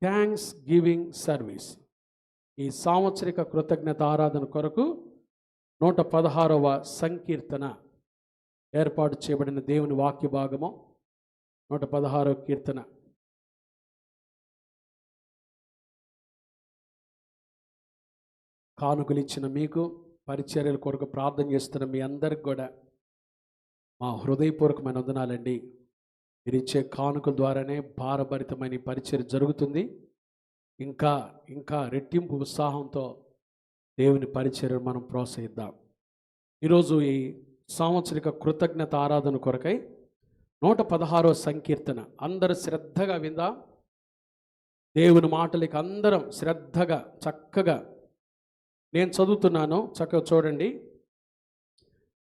Thanks giving service. ఈ సాంవత్సరిక కృతజ్ఞత ఆరాధన కొరకు 116వ సంకీర్తన ఏర్పాటు చేయబడిన దేవుని వాక్య భాగము 116వ కీర్తన. కానుకలు ఇచ్చిన మీకు, పరిచర్యల కొరకు ప్రార్థన చేస్తున్న మీ అందరికి కూడా మా హృదయపూర్వకమైన వందనాలండి. మీరు ఇచ్చే కానుకల ద్వారానే భారభరితమైన ఈ పరిచర్య జరుగుతుంది. ఇంకా ఇంకా రెట్టింపు ఉత్సాహంతో దేవుని పరిచర్యను మనం ప్రోత్సహిద్దాం. ఈరోజు ఈ సాంవత్సరిక కృతజ్ఞత ఆరాధన కొరకై 116వ సంకీర్తన అందరూ శ్రద్ధగా విందాం. దేవుని మాటలకి అందరం శ్రద్ధగా చక్కగా నేను చదువుతున్నాను, చక్కగా చూడండి.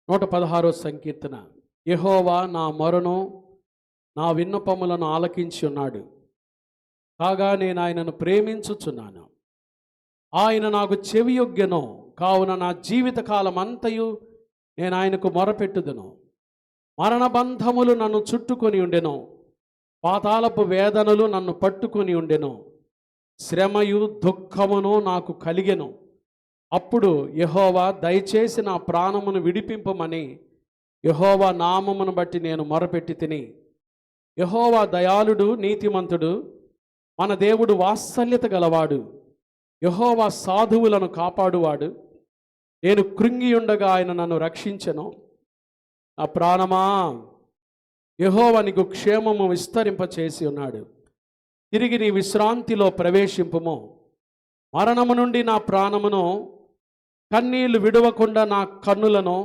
116వ సంకీర్తన. యెహోవా నా మొరను నా విన్నపములను ఆలకించి ఉన్నాడు, కాగా నేను ఆయనను ప్రేమించుచున్నాను. ఆయన నాకు చెవియొగ్గెను, కావున నా జీవితకాలం అంతయు నేను ఆయనకు మొరపెట్టుదును. మరణబంధములు నన్ను చుట్టుకొని ఉండెను, పాతాళపు వేదనలు నన్ను పట్టుకొని ఉండెను, శ్రమయు దుఃఖమును నాకు కలిగెను. అప్పుడు యెహోవా దయచేసి నా ప్రాణమును విడిపింపమని యెహోవా నామమును బట్టి నేను మొరపెట్టి తిని. యెహోవా దయాళుడు, నీతిమంతుడు, మన దేవుడు వాత్సల్యత గలవాడు. యెహోవా సాధువులను కాపాడువాడు. నేను కృంగి ఉండగా ఆయన నన్ను రక్షించెను. నా ప్రాణమా, యెహోవా నీకు క్షేమము విస్తరింపచేసి ఉన్నాడు. తిరిగి నీ విశ్రాంతిలో ప్రవేశింపుము. మరణము నుండి నా ప్రాణమును, కన్నీళ్లు విడవకుండా నా కన్నులను,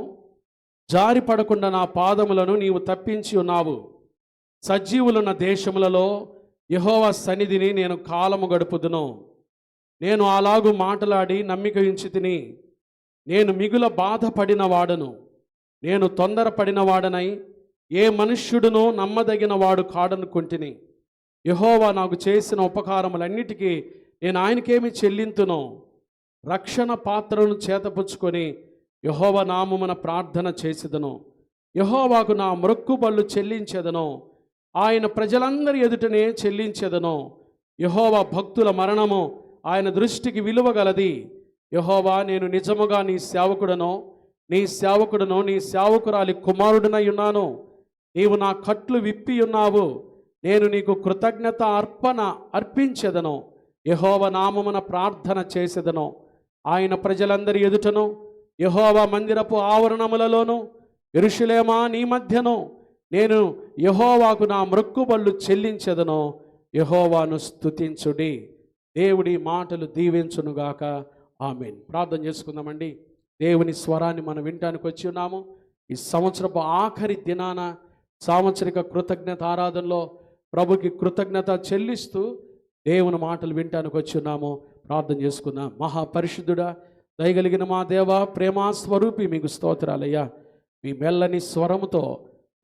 జారిపడకుండా నా పాదములను నీవు తప్పించి ఉన్నావు. సజీవులున్న దేశములలో యెహోవా సన్నిధిని నేను కాలము గడుపుదును. నేను అలాగు మాటలాడి నమ్మిక ఉంచి తిని. నేను మిగుల బాధపడిన వాడను, నేను తొందరపడిన వాడనై ఏ మనుష్యుడునో నమ్మదగిన వాడు కాడనుకుంటుని. యెహోవా నాకు చేసిన ఉపకారములన్నిటికీ నేను ఆయనకేమి చెల్లింతునో. రక్షణ పాత్రను చేతపుచ్చుకొని యెహోవా నామమున ప్రార్థన చేసేదను. యెహోవాకు నా మ్రొక్కుబళ్ళు చెల్లించెదను. ఆయన ప్రజలందరి ఎదుటనే చెల్లించెదను. యెహోవా భక్తుల మరణము ఆయన దృష్టికి విలువగలది. యెహోవా, నేను నిజముగా నీ సేవకుడను, నీ సేవకురాలి కుమారుడనై ఉన్నాను. నీవు నా కట్లు విప్పి ఉన్నావు. నేను నీకు కృతజ్ఞత అర్పించెదను. యెహోవా నామమున ప్రార్థన చేసేదను. ఆయన ప్రజలందరి ఎదుటను, యెహోవా మందిరపు ఆవరణములలోను, యెరూషలేమా నీ మధ్యను నేను యెహోవాకు నా మ్రొక్కుబళ్ళు చెల్లించెదను. యెహోవాను స్తుతించుడి. దేవుడి మాటలు దీవించునుగాక. ఆమేన్. ప్రార్థన చేసుకుందామండి. దేవుని స్వరాన్ని మనం వినటానికి వచ్చి ఉన్నాము. ఈ సంవత్సరపు ఆఖరి దినాన సాంవత్సరిక కృతజ్ఞత ఆరాధనలో ప్రభుకి కృతజ్ఞత చెల్లిస్తూ దేవుని మాటలు వినటానికి వచ్చి ఉన్నాము. ప్రార్థన చేసుకుందాం. మహాపరిశుద్ధుడా, దయగలిగిన మా దేవ, ప్రేమా స్వరూపి, మీకు స్తోత్రాలయ్యా. మీ మెల్లని స్వరముతో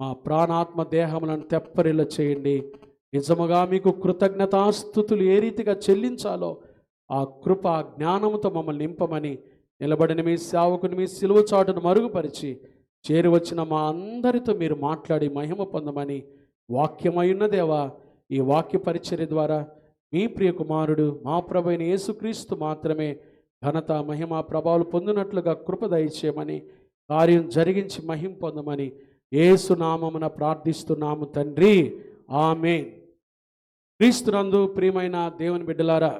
మా ప్రాణాత్మ దేహములను తెప్పరిల్ల చేయండి. నిజముగా మీకు కృతజ్ఞతాస్తుతులు ఏ రీతిగా చెల్లించాలో ఆ కృప జ్ఞానముతో మమ్మల్ని నింపమని, నిలబడిన మీ సేవకుని మీ సిలువ చాటును మరుగుపరిచి చేరి వచ్చిన మా అందరితో మీరు మాట్లాడి మహిమ పొందమని వాక్యమైన దేవా, ఈ వాక్య పరిచర్య ద్వారా మీ ప్రియ కుమారుడు మా ప్రభు అయిన యేసుక్రీస్తు మాత్రమే ఘనత, మహిమ, ప్రభావాలు పొందినట్లుగా కృప దయచేయమని, కార్యం జరిగించి మహిమ పొందమని యేసు నామమున ప్రార్థిస్తున్నాము తండ్రి. ఆమేన్. క్రీస్తునందు ప్రియమైన దేవుని బిడ్డలారా,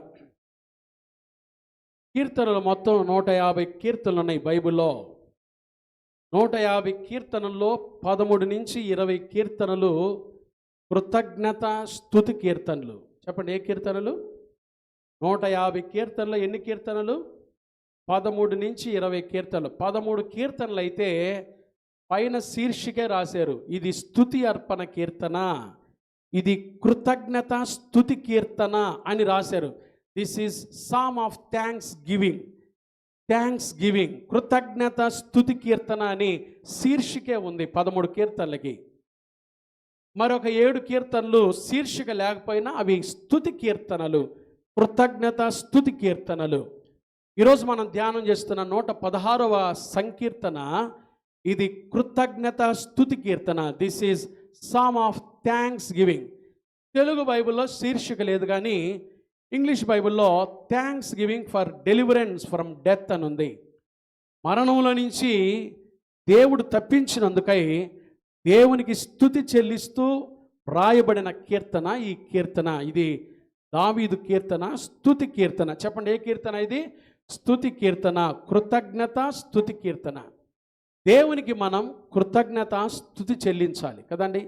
కీర్తనలు మొత్తం 150 కీర్తనలు ఉన్నాయి బైబిల్లో. 150 కీర్తనల్లో 13 నుంచి 20 కీర్తనలు కృతజ్ఞత స్తుతి కీర్తనలు. చెప్పండి, ఏ కీర్తనలు? 150 కీర్తనలు. ఎన్ని కీర్తనలు? 13 నుంచి 20 కీర్తనలు. 13 కీర్తనలు అయితే పైన శీర్షికే రాశారు, ఇది స్తుతి అర్పణ కీర్తన, ఇది కృతజ్ఞత స్తుతి కీర్తన అని రాశారు. This is psalm of thanksgiving, కృతజ్ఞత స్తుతి కీర్తన అని శీర్షికే ఉంది 13 కీర్తనలకి. మరొక 7 కీర్తనలు శీర్షిక లేకపోయినా అవి స్తుతి కీర్తనలు, కృతజ్ఞత స్తుతి కీర్తనలు. ఈరోజు మనం ధ్యానం చేస్తున్న 116వ సంకీర్తన ఇది కృతజ్ఞత స్తుతి కీర్తన. This is psalm of thanksgiving. Telugu బైబిల్లో శీర్షిక లేదు, కానీ ఇంగ్లీష్ బైబిల్లో thanksgiving for deliverance from death అని ఉంది. మరణంలో నుంచి దేవుడు తప్పించినందుకై దేవునికి స్తుతి చెల్లిస్తూ రాయబడిన కీర్తన ఈ కీర్తన. ఇది దావీదు కీర్తన, స్తుతి కీర్తన. చెప్పండి, ఏ కీర్తన ఇది? స్తుతి కీర్తన, కృతజ్ఞత స్తుతి కీర్తన. దేవునికి మనం కృతజ్ఞత స్తుతి చెల్లించాలి కదండి.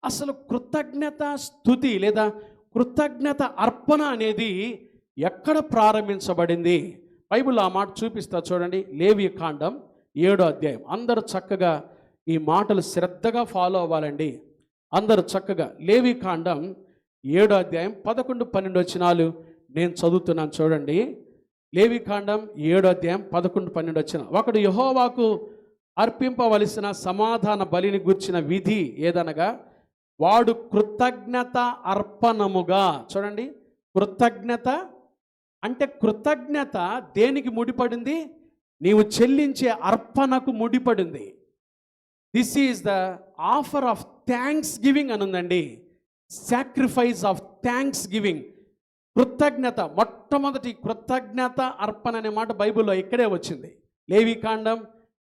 అసలు కృతజ్ఞత స్తుతి లేదా కృతజ్ఞత అర్పణ అనేది ఎక్కడ ప్రారంభించబడింది? బైబిల్లో ఆ మాట చూపిస్తా చూడండి. లేవియకాండం 7వ అధ్యాయం. అందరూ చక్కగా ఈ మాటలు శ్రద్ధగా ఫాలో అవ్వాలండి. అందరూ చక్కగా లేవియకాండం 7వ అధ్యాయం 11, 12 వచనాలు నేను చదువుతున్నాను చూడండి. లేవియకాండం 7వ అధ్యాయం 11, 12 వచనాలు. ఒకడు యెహోవాకు అర్పింపవలసిన సమాధాన బలిని గూర్చిన విధి ఏదనగా వాడు కృతజ్ఞత అర్పణముగా. చూడండి, కృతజ్ఞత అంటే కృతజ్ఞత దేనికి ముడిపడింది? నీవు చెల్లించే అర్పణకు ముడిపడింది. This is the offer of thanksgiving అని ఉందండి. Sacrifice of thanksgiving. కృతజ్ఞత, మొట్టమొదటి కృతజ్ఞత అర్పణ అనే మాట బైబిల్లో ఇక్కడే వచ్చింది. లేవికాండం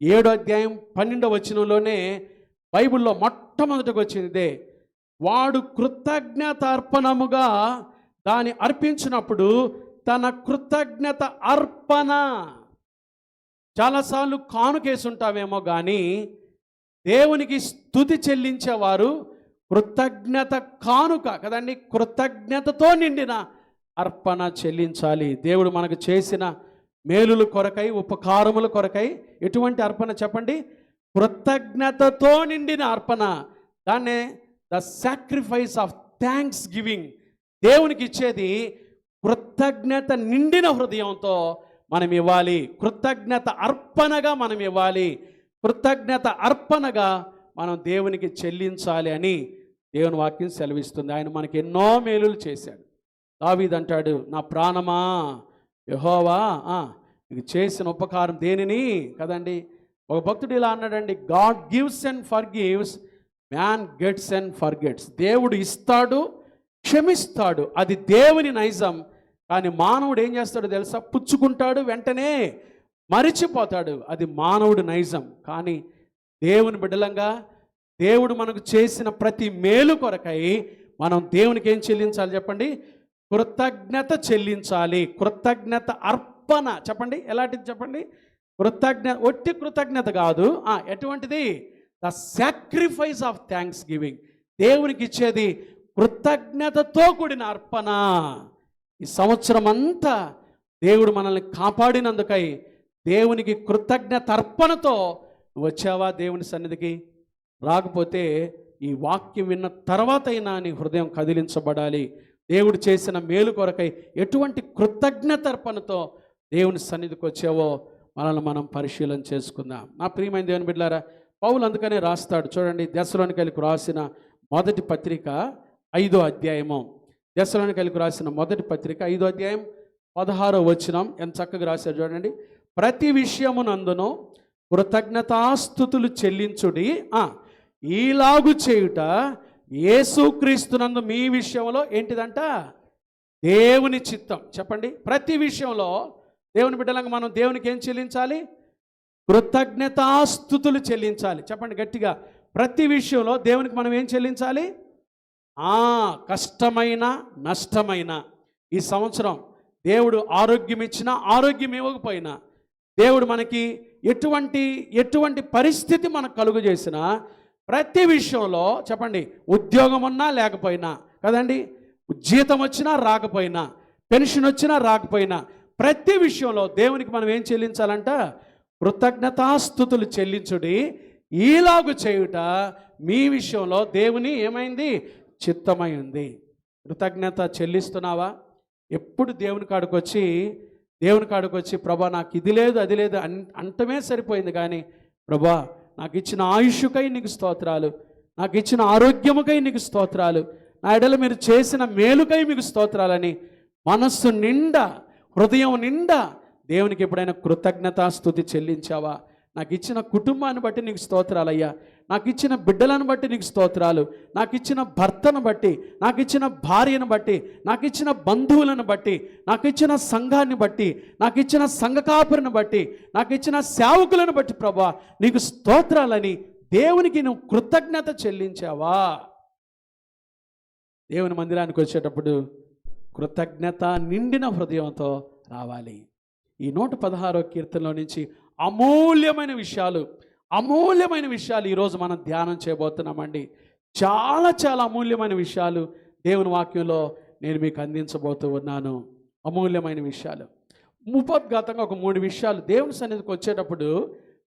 7వ అధ్యాయం 12వ వచనంలోనే బైబిల్లో మొట్టమొదటికి వచ్చింది. వాడు కృతజ్ఞత అర్పణముగా దాన్ని అర్పించినప్పుడు తన కృతజ్ఞత అర్పణ. చాలాసార్లు కానుకేసుంటావేమో కానీ దేవునికి స్తుతి చెల్లించేవారు కృతజ్ఞత కానుక కదండి, కృతజ్ఞతతో నిండిన అర్పణ చెల్లించాలి. దేవుడు మనకు చేసిన మేలుల కొరకై, ఉపకారముల కొరకై ఎటువంటి అర్పణ చెప్పండి? కృతజ్ఞతతో నిండిన అర్పణ. దాన్నే the sacrifice of thanks giving. దేవునికి ఇచ్చేది కృతజ్ఞత నిండిన హృదయంతో మనం ఇవ్వాలి. కృతజ్ఞత అర్పణగా మనం ఇవ్వాలి. కృతజ్ఞత అర్పణగా మనం దేవునికి చెల్లించాలి అని దేవుని వాక్యం సెలవిస్తుంది. ఆయన మనకి ఎన్నో మేలులు చేశాడు. దావీదు అంటాడు, నా ప్రాణమా యెహోవా ఇది చేసిన ఉపకారం దేనిని కదండి. ఒక భక్తుడు ఇలా అన్నాడండి, God gives and for gives, man gets and for gets. దేవుడు ఇస్తాడు, క్షమిస్తాడు, అది దేవుని నైజం. కానీ మానవుడు ఏం చేస్తాడో తెలుసా? పుచ్చుకుంటాడు, వెంటనే మరిచిపోతాడు. అది మానవుడు నైజం. కానీ దేవుని బిడ్డలంగా దేవుడు మనకు చేసిన ప్రతి మేలు కొరకై మనం దేవునికి ఏం చెల్లించాలి చెప్పండి? కృతజ్ఞత చెల్లించాలి. కృతజ్ఞత అర్పణ చెప్పండి. ఎలాంటిది చెప్పండి? ఒట్టి కృతజ్ఞత కాదు. ఎటువంటిది? The sacrifice of thanks giving. దేవునికి ఇచ్చేది కృతజ్ఞతతో కూడిన అర్పణ. ఈ సంవత్సరం అంతా దేవుడు మనల్ని కాపాడినందుకై దేవునికి కృతజ్ఞత అర్పణతో వచ్చావా దేవుని సన్నిధికి? రాకపోతే ఈ వాక్యం విన్న తర్వాత అయినా నీ హృదయం కదిలించబడాలి. దేవుడు చేసిన మేలు కొరకై ఎటువంటి కృతజ్ఞత అర్పణతో దేవుని సన్నిధికి వచ్చావో మనల్ని మనం పరిశీలన చేసుకుందాం. నా ప్రియమైన దేవుని బిడ్డలారా, పౌలు అందుకనే రాస్తాడు చూడండి. దెస్సలోనికైలకు రాసిన మొదటి పత్రిక 5వ అధ్యాయము. దెస్సలోనికైలకు రాసిన మొదటి పత్రిక 5వ అధ్యాయం 16వ వచనం ఎంత చక్కగా రాశాడు చూడండి. ప్రతి విషయమునందును కృతజ్ఞతాస్తుతులు చెల్లించుడి, ఈలాగు చేయుట యేసుక్రీస్తునందు మీ విషయంలో ఏంటిదంట? దేవుని చిత్తం. చెప్పండి, ప్రతి విషయంలో దేవుని బిడ్డలంగా మనం దేవునికి ఏం చెల్లించాలి? కృతజ్ఞతాస్తుతులు చెల్లించాలి. చెప్పండి గట్టిగా, ప్రతి విషయంలో దేవునికి మనం ఏం చెల్లించాలి? కష్టమైన నష్టమైన ఈ సంవత్సరం దేవుడు ఆరోగ్యం ఇచ్చినా ఆరోగ్యం ఇవ్వకపోయినా, దేవుడు మనకి ఎటువంటి పరిస్థితి మనకు కలుగు చేసినా, ప్రతి విషయంలో చెప్పండి, ఉద్యోగం ఉన్నా లేకపోయినా కదండి, జీతం వచ్చినా రాకపోయినా, పెన్షన్ వచ్చినా రాకపోయినా, ప్రతి విషయంలో దేవునికి మనం ఏం చెల్లించాలంట? కృతజ్ఞతాస్తుతులు చెల్లించుడి, ఈలాగు చేయుట మీ విషయంలో దేవుని ఏమైంది? చిత్తమై ఉంది. కృతజ్ఞత చెల్లిస్తున్నావా? ఎప్పుడు దేవుని కాడికి వచ్చి ప్రభా నాకు ఇది లేదు అది లేదు అంటమే సరిపోయింది. కానీ ప్రభా నాకు ఇచ్చిన ఆయుష్కై నీకు స్తోత్రాలు, నాకు ఇచ్చిన ఆరోగ్యముకై నీకు స్తోత్రాలు, నా ఎడల మీరు చేసిన మేలుకై మీకు స్తోత్రాలని మనస్సు నిండా, హృదయం నిండా దేవునికి ఎప్పుడైనా కృతజ్ఞతాస్తుతి చెల్లించావా? నాకు ఇచ్చిన కుటుంబాన్ని బట్టి నీకు స్తోత్రాలయ్యా, నాకు ఇచ్చిన బిడ్డలను బట్టి నీకు స్తోత్రాలు, నాకు ఇచ్చిన భర్తను బట్టి, నాకు ఇచ్చిన భార్యను బట్టి, నాకు ఇచ్చిన బంధువులను బట్టి, నాకు ఇచ్చిన సంఘాన్ని బట్టి, నాకు ఇచ్చిన సంఘ కాపురిని బట్టి, నాకు ఇచ్చిన సేవకులను బట్టి ప్రభువా నీకు స్తోత్రాలని దేవునికి నువ్వు కృతజ్ఞత చెల్లించావా? దేవుని మందిరానికి వచ్చేటప్పుడు కృతజ్ఞత నిండిన హృదయంతో రావాలి. ఈ 116వ కీర్తనలో నుంచి అమూల్యమైన విషయాలు ఈరోజు మనం ధ్యానం చేయబోతున్నామండి. చాలా చాలా అమూల్యమైన విషయాలు దేవుని వాక్యంలో నేను మీకు అందించబోతూ ఉన్నాను. అమూల్యమైన విషయాలు, ఉపోద్ఘాతంగా ఒక 3 విషయాలు దేవుని సన్నిధికి వచ్చేటప్పుడు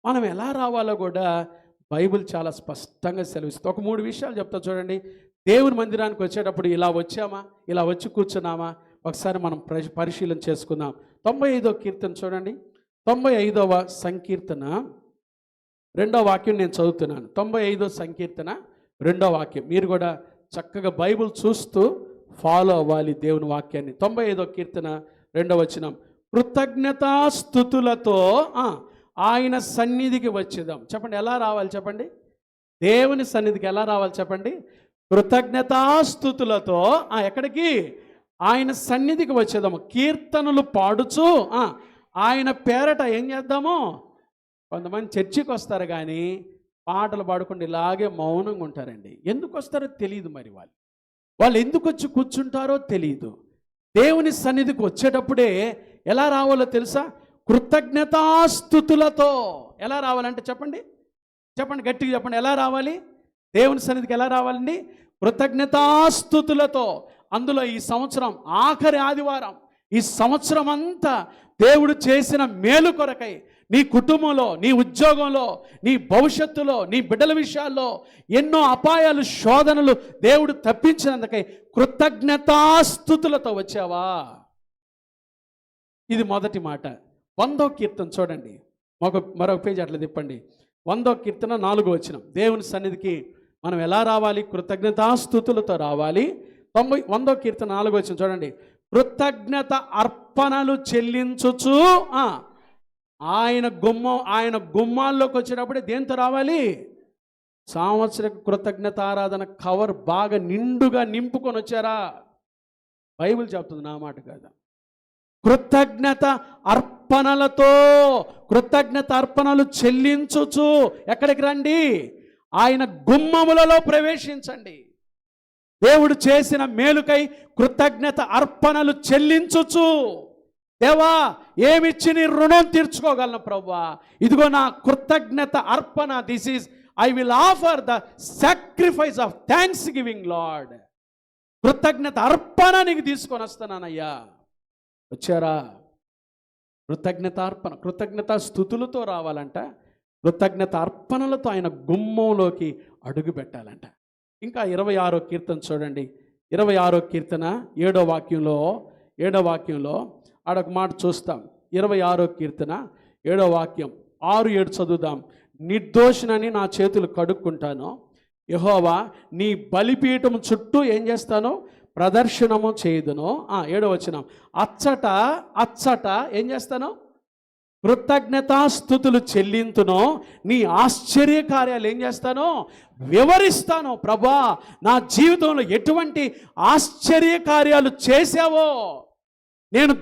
మనం ఎలా రావాలో కూడా బైబిల్ చాలా స్పష్టంగా సెలవిస్తుంది. ఒక 3 విషయాలు చెప్తా చూడండి. దేవుని మందిరానికి వచ్చేటప్పుడు ఇలా వచ్చామా, ఇలా వచ్చి కూర్చున్నామా, ఒకసారి మనం పరిశీలన చేసుకుందాం. 95వ కీర్తన చూడండి. 95వ సంకీర్తన 2వ వాక్యం నేను చదువుతున్నాను. 95వ సంకీర్తన 2వ వాక్యం. మీరు కూడా చక్కగా బైబిల్ చూస్తూ ఫాలో అవ్వాలి దేవుని వాక్యాన్ని. 95వ కీర్తన 2వ వచనం, కృతజ్ఞతాస్తుతులతో ఆయన సన్నిధికి వచ్చేదాం. చెప్పండి, ఎలా రావాలి చెప్పండి? దేవుని సన్నిధికి ఎలా రావాలి చెప్పండి? కృతజ్ఞతాస్తుతులతో ఎక్కడికి? ఆయన సన్నిధికి వచ్చేదాము. కీర్తనలు పాడుచు ఆయన పేరట ఏం చేద్దాము? కొంతమంది చర్చికి వస్తారు కానీ పాటలు పాడుకుంటూ ఇలాగే మౌనంగా ఉంటారండి. ఎందుకు వస్తారో తెలియదు. మరి వాళ్ళు ఎందుకు వచ్చి కూర్చుంటారో తెలియదు. దేవుని సన్నిధికి వచ్చేటప్పుడే ఎలా రావాలో తెలుసా? కృతజ్ఞతాస్తుతులతో. ఎలా రావాలంటే చెప్పండి గట్టిగా చెప్పండి. ఎలా రావాలి? దేవుని సన్నిధికి ఎలా రావాలండి? కృతజ్ఞతాస్తుతులతో. అందులో ఈ సంవత్సరం ఆఖరి ఆదివారం, ఈ సంవత్సరం అంతా దేవుడు చేసిన మేలు కొరకై నీ కుటుంబంలో, నీ ఉద్యోగంలో, నీ భవిష్యత్తులో, నీ బిడ్డల విషయాల్లో ఎన్నో అపాయాలు, శోధనలు దేవుడు తప్పించినందుకై కృతజ్ఞతాస్తుతులతో వచ్చావా? ఇది మొదటి మాట. 100వ కీర్తన చూడండి. మరొక పేజీ అట్లా తిప్పండి. 100వ కీర్తన 4వ వచనం. దేవుని సన్నిధికి మనం ఎలా రావాలి? కృతజ్ఞతాస్తుతులతో రావాలి. 100వ కీర్తన 4వ వచనం చూడండి. కృతజ్ఞత అర్పణలు చెల్లించుచు ఆయన గుమ్మాల్లోకి వచ్చేటప్పుడే దేంతో రావాలి? సంవత్సర కృతజ్ఞత ఆరాధన కవర్ బాగా నిండుగా నింపుకొని వచ్చారా? బైబిల్ చెప్తుంది, నా మాట కాదు. కృతజ్ఞత అర్పణలతో, కృతజ్ఞత అర్పణలు చెల్లించుచు ఎక్కడికి రండి? ఆయన గుమ్మములలో ప్రవేశించండి. దేవుడు చేసిన మేలుకై కృతజ్ఞత అర్పణలు చెల్లించుచు, దేవా ఏమిచ్చి నీ రుణం తీర్చుకోగలను ప్రభువా, ఇదిగో నా కృతజ్ఞత అర్పణ. This is I will offer the sacrifice of thanks giving lord. కృతజ్ఞత అర్పణ నీకు తీసుకొని వస్తున్నానయ్యా. వచ్చారా? కృతజ్ఞత అర్పణ, కృతజ్ఞత స్తుతులతో రావాలంట. కృతజ్ఞత అర్పణలతో ఆయన గుమ్మంలోకి అడుగు పెట్టాలంట. ఇంకా 26వ కీర్తన చూడండి. 26వ కీర్తన 7వ వాక్యంలో ఆడొక మాట చూస్తాం. 26వ కీర్తన 7వ వాక్యం 6-7 చదువుదాం. నిర్దోషినని నా చేతులు కడుక్కుంటాను, యెహోవా నీ బలిపీఠం చుట్టూ ఏం చేస్తాను? ప్రదర్శనము చేయుదును. 7వ వచనం, అచ్చట ఏం చేస్తాను? కృతజ్ఞతాస్తుతులు చెల్లింతును, నీ ఆశ్చర్య కార్యాలు ఏం చేస్తాను? వివరిస్తాను. ప్రభా నా జీవితంలో ఎటువంటి ఆశ్చర్య కార్యాలు చేశావో నేను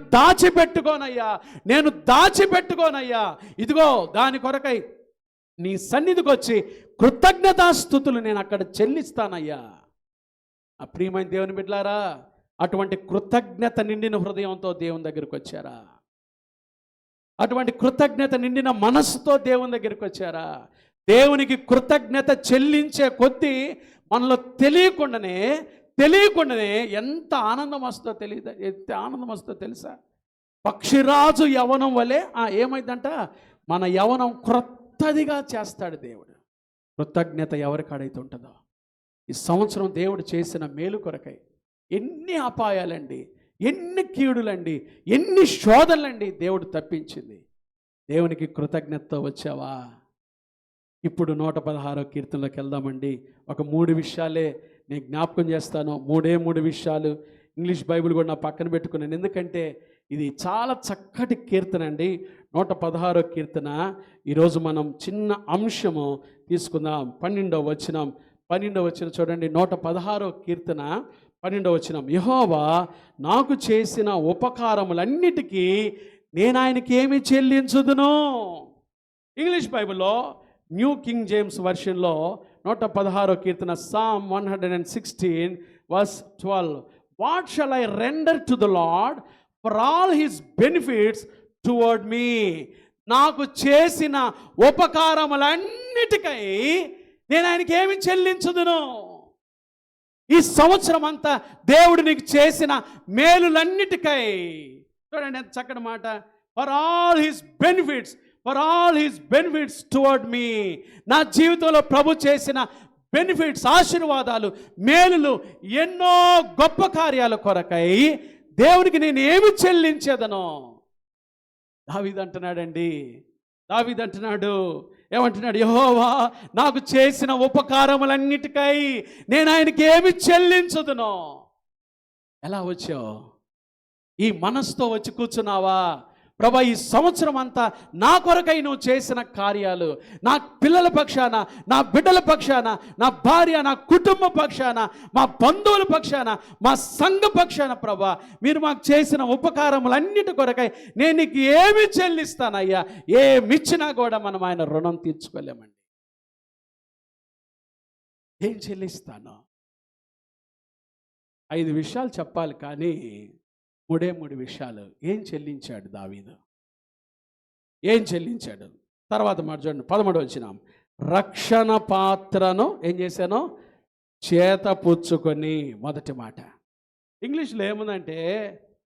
దాచిపెట్టుకోనయ్యా. ఇదిగో దాని కొరకై నీ సన్నిధికి వచ్చి కృతజ్ఞతాస్తుతులు నేను అక్కడ చెల్లిస్తానయ్యా. ఆ ప్రియమైన దేవుని బిడ్డలారా, అటువంటి కృతజ్ఞత నిండిన హృదయంతో దేవుని దగ్గరికి వచ్చారా? అటువంటి కృతజ్ఞత నిండిన మనస్సుతో దేవుని దగ్గరికి వచ్చారా? దేవునికి కృతజ్ఞత చెల్లించే కొద్దీ మనలో తెలియకుండానే ఎంత ఆనందం వస్తుందో తెలుసా? పక్షిరాజు యవనం వలె ఏమైందంట? మన యవనం క్రొత్తదిగా చేస్తాడు దేవుడు. కృతజ్ఞత ఎవరికాడైతే ఉంటుందో, ఈ సంవత్సరం దేవుడు చేసిన మేలు కొరకై ఎన్ని అపాయాలండి, ఎన్ని కీడులండి, ఎన్ని శోధనలండి దేవుడు తప్పించింది. దేవునికి కృతజ్ఞతతో వచ్చావా? ఇప్పుడు 116వ కీర్తనలోకి వెళ్దామండి. ఒక 3 విషయాలే నేను జ్ఞాపకం చేస్తాను. 3 విషయాలు. ఇంగ్లీష్ బైబిల్ కూడా నా పక్కన పెట్టుకున్నాను. ఎందుకంటే ఇది చాలా చక్కటి కీర్తన అండి. 116వ కీర్తన. ఈరోజు మనం చిన్న అంశము తీసుకుందాం. 12వ వచనం చూడండి. 116వ కీర్తన 12వ వచనం. యెహోవా నాకు చేసిన ఉపకారములన్నిటికీ నేను ఆయనకి ఏమి చెల్లించుదును. ఇంగ్లీష్ బైబిల్లో new king James వర్షన్లో 116వ Keerthana Psalm 116 verse 12. What shall I render to the Lord for all his benefits toward me? నాకు చేసిన ఉపకారములన్నిటికై నేను ఆయనకి ఏమి చెల్లించుదును. ఈ సంవత్సరం అంతా దేవుడు నీకు చేసిన మేలులన్నిటికై, చూడండి ఎంత చక్కటి మాట, for all his benefits toward me. నా జీవితంలో ప్రభు చేసిన బెనిఫిట్స్, ఆశీర్వాదాలు, మేలులు, ఎన్నో గొప్ప కార్యాల కొరకై దేవునికి నేను ఏమి చెల్లించేదనో. దావీదు అంటున్నాడు, ఏమంటున్నాడు? యెహోవా నాకు చేసిన ఉపకారములన్నిటికై నేను ఆయనకి ఏమి చెల్లించుదునో. ఎలా వచ్చావు? ఈ మనసుతో వచ్చి కూర్చున్నావా? ప్రభా, ఈ సంవత్సరం అంతా నా కొరకై నువ్వు చేసిన కార్యాలు, నా పిల్లల పక్షాన, నా బిడ్డల పక్షాన, నా భార్య, నా కుటుంబ పక్షాన, మా బంధువుల పక్షాన, మా సంఘ పక్షాన, ప్రభా మీరు మాకు చేసిన ఉపకారములన్నిటి కొరకై నేను నీకు ఏమి చెల్లిస్తానయ్యా. ఏమిచ్చినా కూడా మనం ఆయన రుణం తీర్చుకోలేమండి. ఏం చెల్లిస్తాను? 5 విషయాలు చెప్పాలి, కానీ 3 విషయాలు. ఏం చెల్లించాడు దావీదు? ఏం చెల్లించాడు? తర్వాత మాట చూడండి, 13వ వచనం. రక్షణ పాత్రను ఏం చేశాను? చేత పుచ్చుకొని. మొదటి మాట ఇంగ్లీష్లో ఏముందంటే,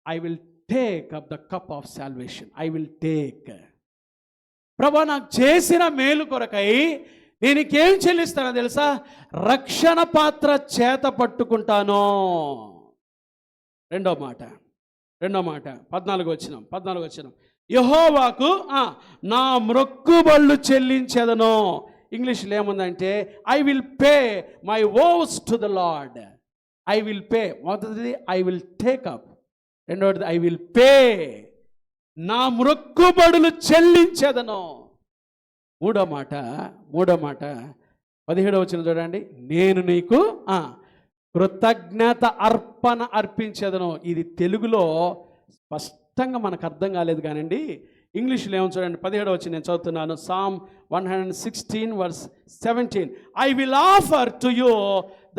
I will take up the cup of salvation. I will take. ప్రభా నాకు చేసిన మేలు కొరకై నేను ఇంకేం చెల్లిస్తానో తెలుసా? రక్షణ పాత్ర చేత పట్టుకుంటాను. రెండో మాట 14వ వచనం. యెహోవాకు నా మ్రొక్కుబళ్ళు చెల్లించెదను. ఇంగ్లీష్లో ఏముందంటే, I will pay my vows to the lord. I will pay. మొదటిది ఐ విల్ టేక్ అప్, రెండవది ఐ విల్ పే. నా మ్రొక్కుబడులు చెల్లించెదను. మూడో మాట 17వ వచనం చూడండి. నేను నీకు కృతజ్ఞత అర్పణ అర్పించేదను. ఇది తెలుగులో స్పష్టంగా మనకు అర్థం కాలేదు కానండి, ఇంగ్లీష్లో ఏమో చూడండి. 17వ వచనం నేను చదువుతున్నాను. Psalm 116 verse 17. I will offer to you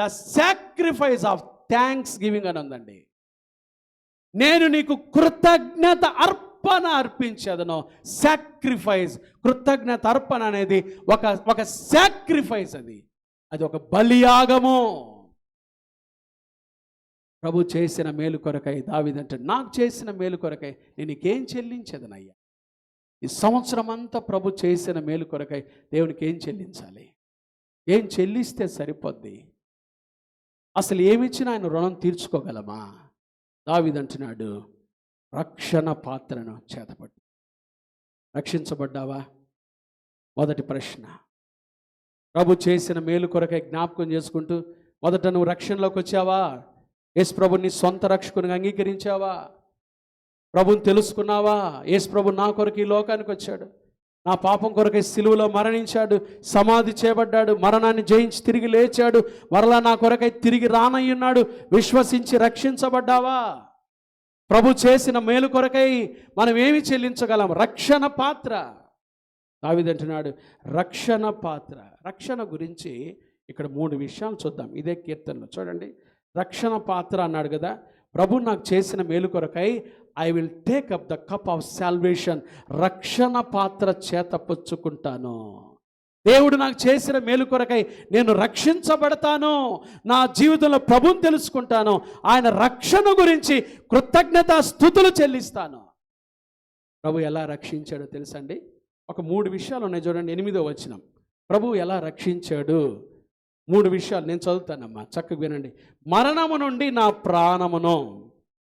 the sacrifice of thanksgiving అని ఉందండి. నేను నీకు కృతజ్ఞత అర్పణ అర్పించేదను. సాక్రిఫైస్, కృతజ్ఞత అర్పణ అనేది ఒక సాక్రిఫైస్. అది ఒక బలియాగము. ప్రభు చేసిన మేలు కొరకై దావీదు అంటాడు, నాకు చేసిన మేలు కొరకై నేను నీకేం చెల్లించదనయ్యా. ఈ సంవత్సరం అంతా ప్రభు చేసిన మేలు కొరకై దేవునికి ఏం చెల్లించాలి? ఏం చెల్లిస్తే సరిపోద్ది? అసలు ఏమిచ్చినా ఆయన రుణం తీర్చుకోగలమా? దావీదు అంటున్నాడు, రక్షణ పాత్రను చేతపట్టు. రక్షించబడ్డావా? మొదటి ప్రశ్న. ప్రభు చేసిన మేలు కొరకై జ్ఞాపకం చేసుకుంటూ మొదట నువ్వు రక్షణలోకి వచ్చావా? యేసు ప్రభుని సొంత రక్షకునిగా అంగీకరించావా? ప్రభుని తెలుసుకున్నావా? యేసు ప్రభు నా కొరకు ఈ లోకానికి వచ్చాడు, నా పాపం కొరకై సిలువలో మరణించాడు, సమాధి చేయబడ్డాడు, మరణాన్ని జయించి తిరిగి లేచాడు, మరలా నా కొరకై తిరిగి రానయ్యున్నాడు. విశ్వసించి రక్షించబడ్డావా? ప్రభు చేసిన మేలు కొరకై మనం ఏమి చెల్లించగలం? రక్షణ పాత్ర. దావీదు అంటున్నాడు రక్షణ పాత్ర. రక్షణ గురించి ఇక్కడ 3 విషయాలు చూద్దాం ఇదే కీర్తనలో. చూడండి, రక్షణ పాత్ర అన్నాడు కదా. ప్రభు నాకు చేసిన మేలు కొరకై I will take up the cup of salvation. రక్షణ పాత్ర చేత పుచ్చుకుంటాను. దేవుడు నాకు చేసిన మేలు కొరకై నేను రక్షించబడతాను. నా జీవితంలో ప్రభుని తెలుసుకుంటాను. ఆయన రక్షణ గురించి కృతజ్ఞతా స్తుతులు చెల్లిస్తాను. ప్రభు ఎలా రక్షించాడో తెలుసండి? ఒక 3 విషయాలు ఉన్నాయి చూడండి. 8వ వచనం. ప్రభు ఎలా రక్షించాడు? 3 విషయాలు నేను చదువుతానమ్మా, చక్కగా వినండి. మరణము నుండి నా ప్రాణమును.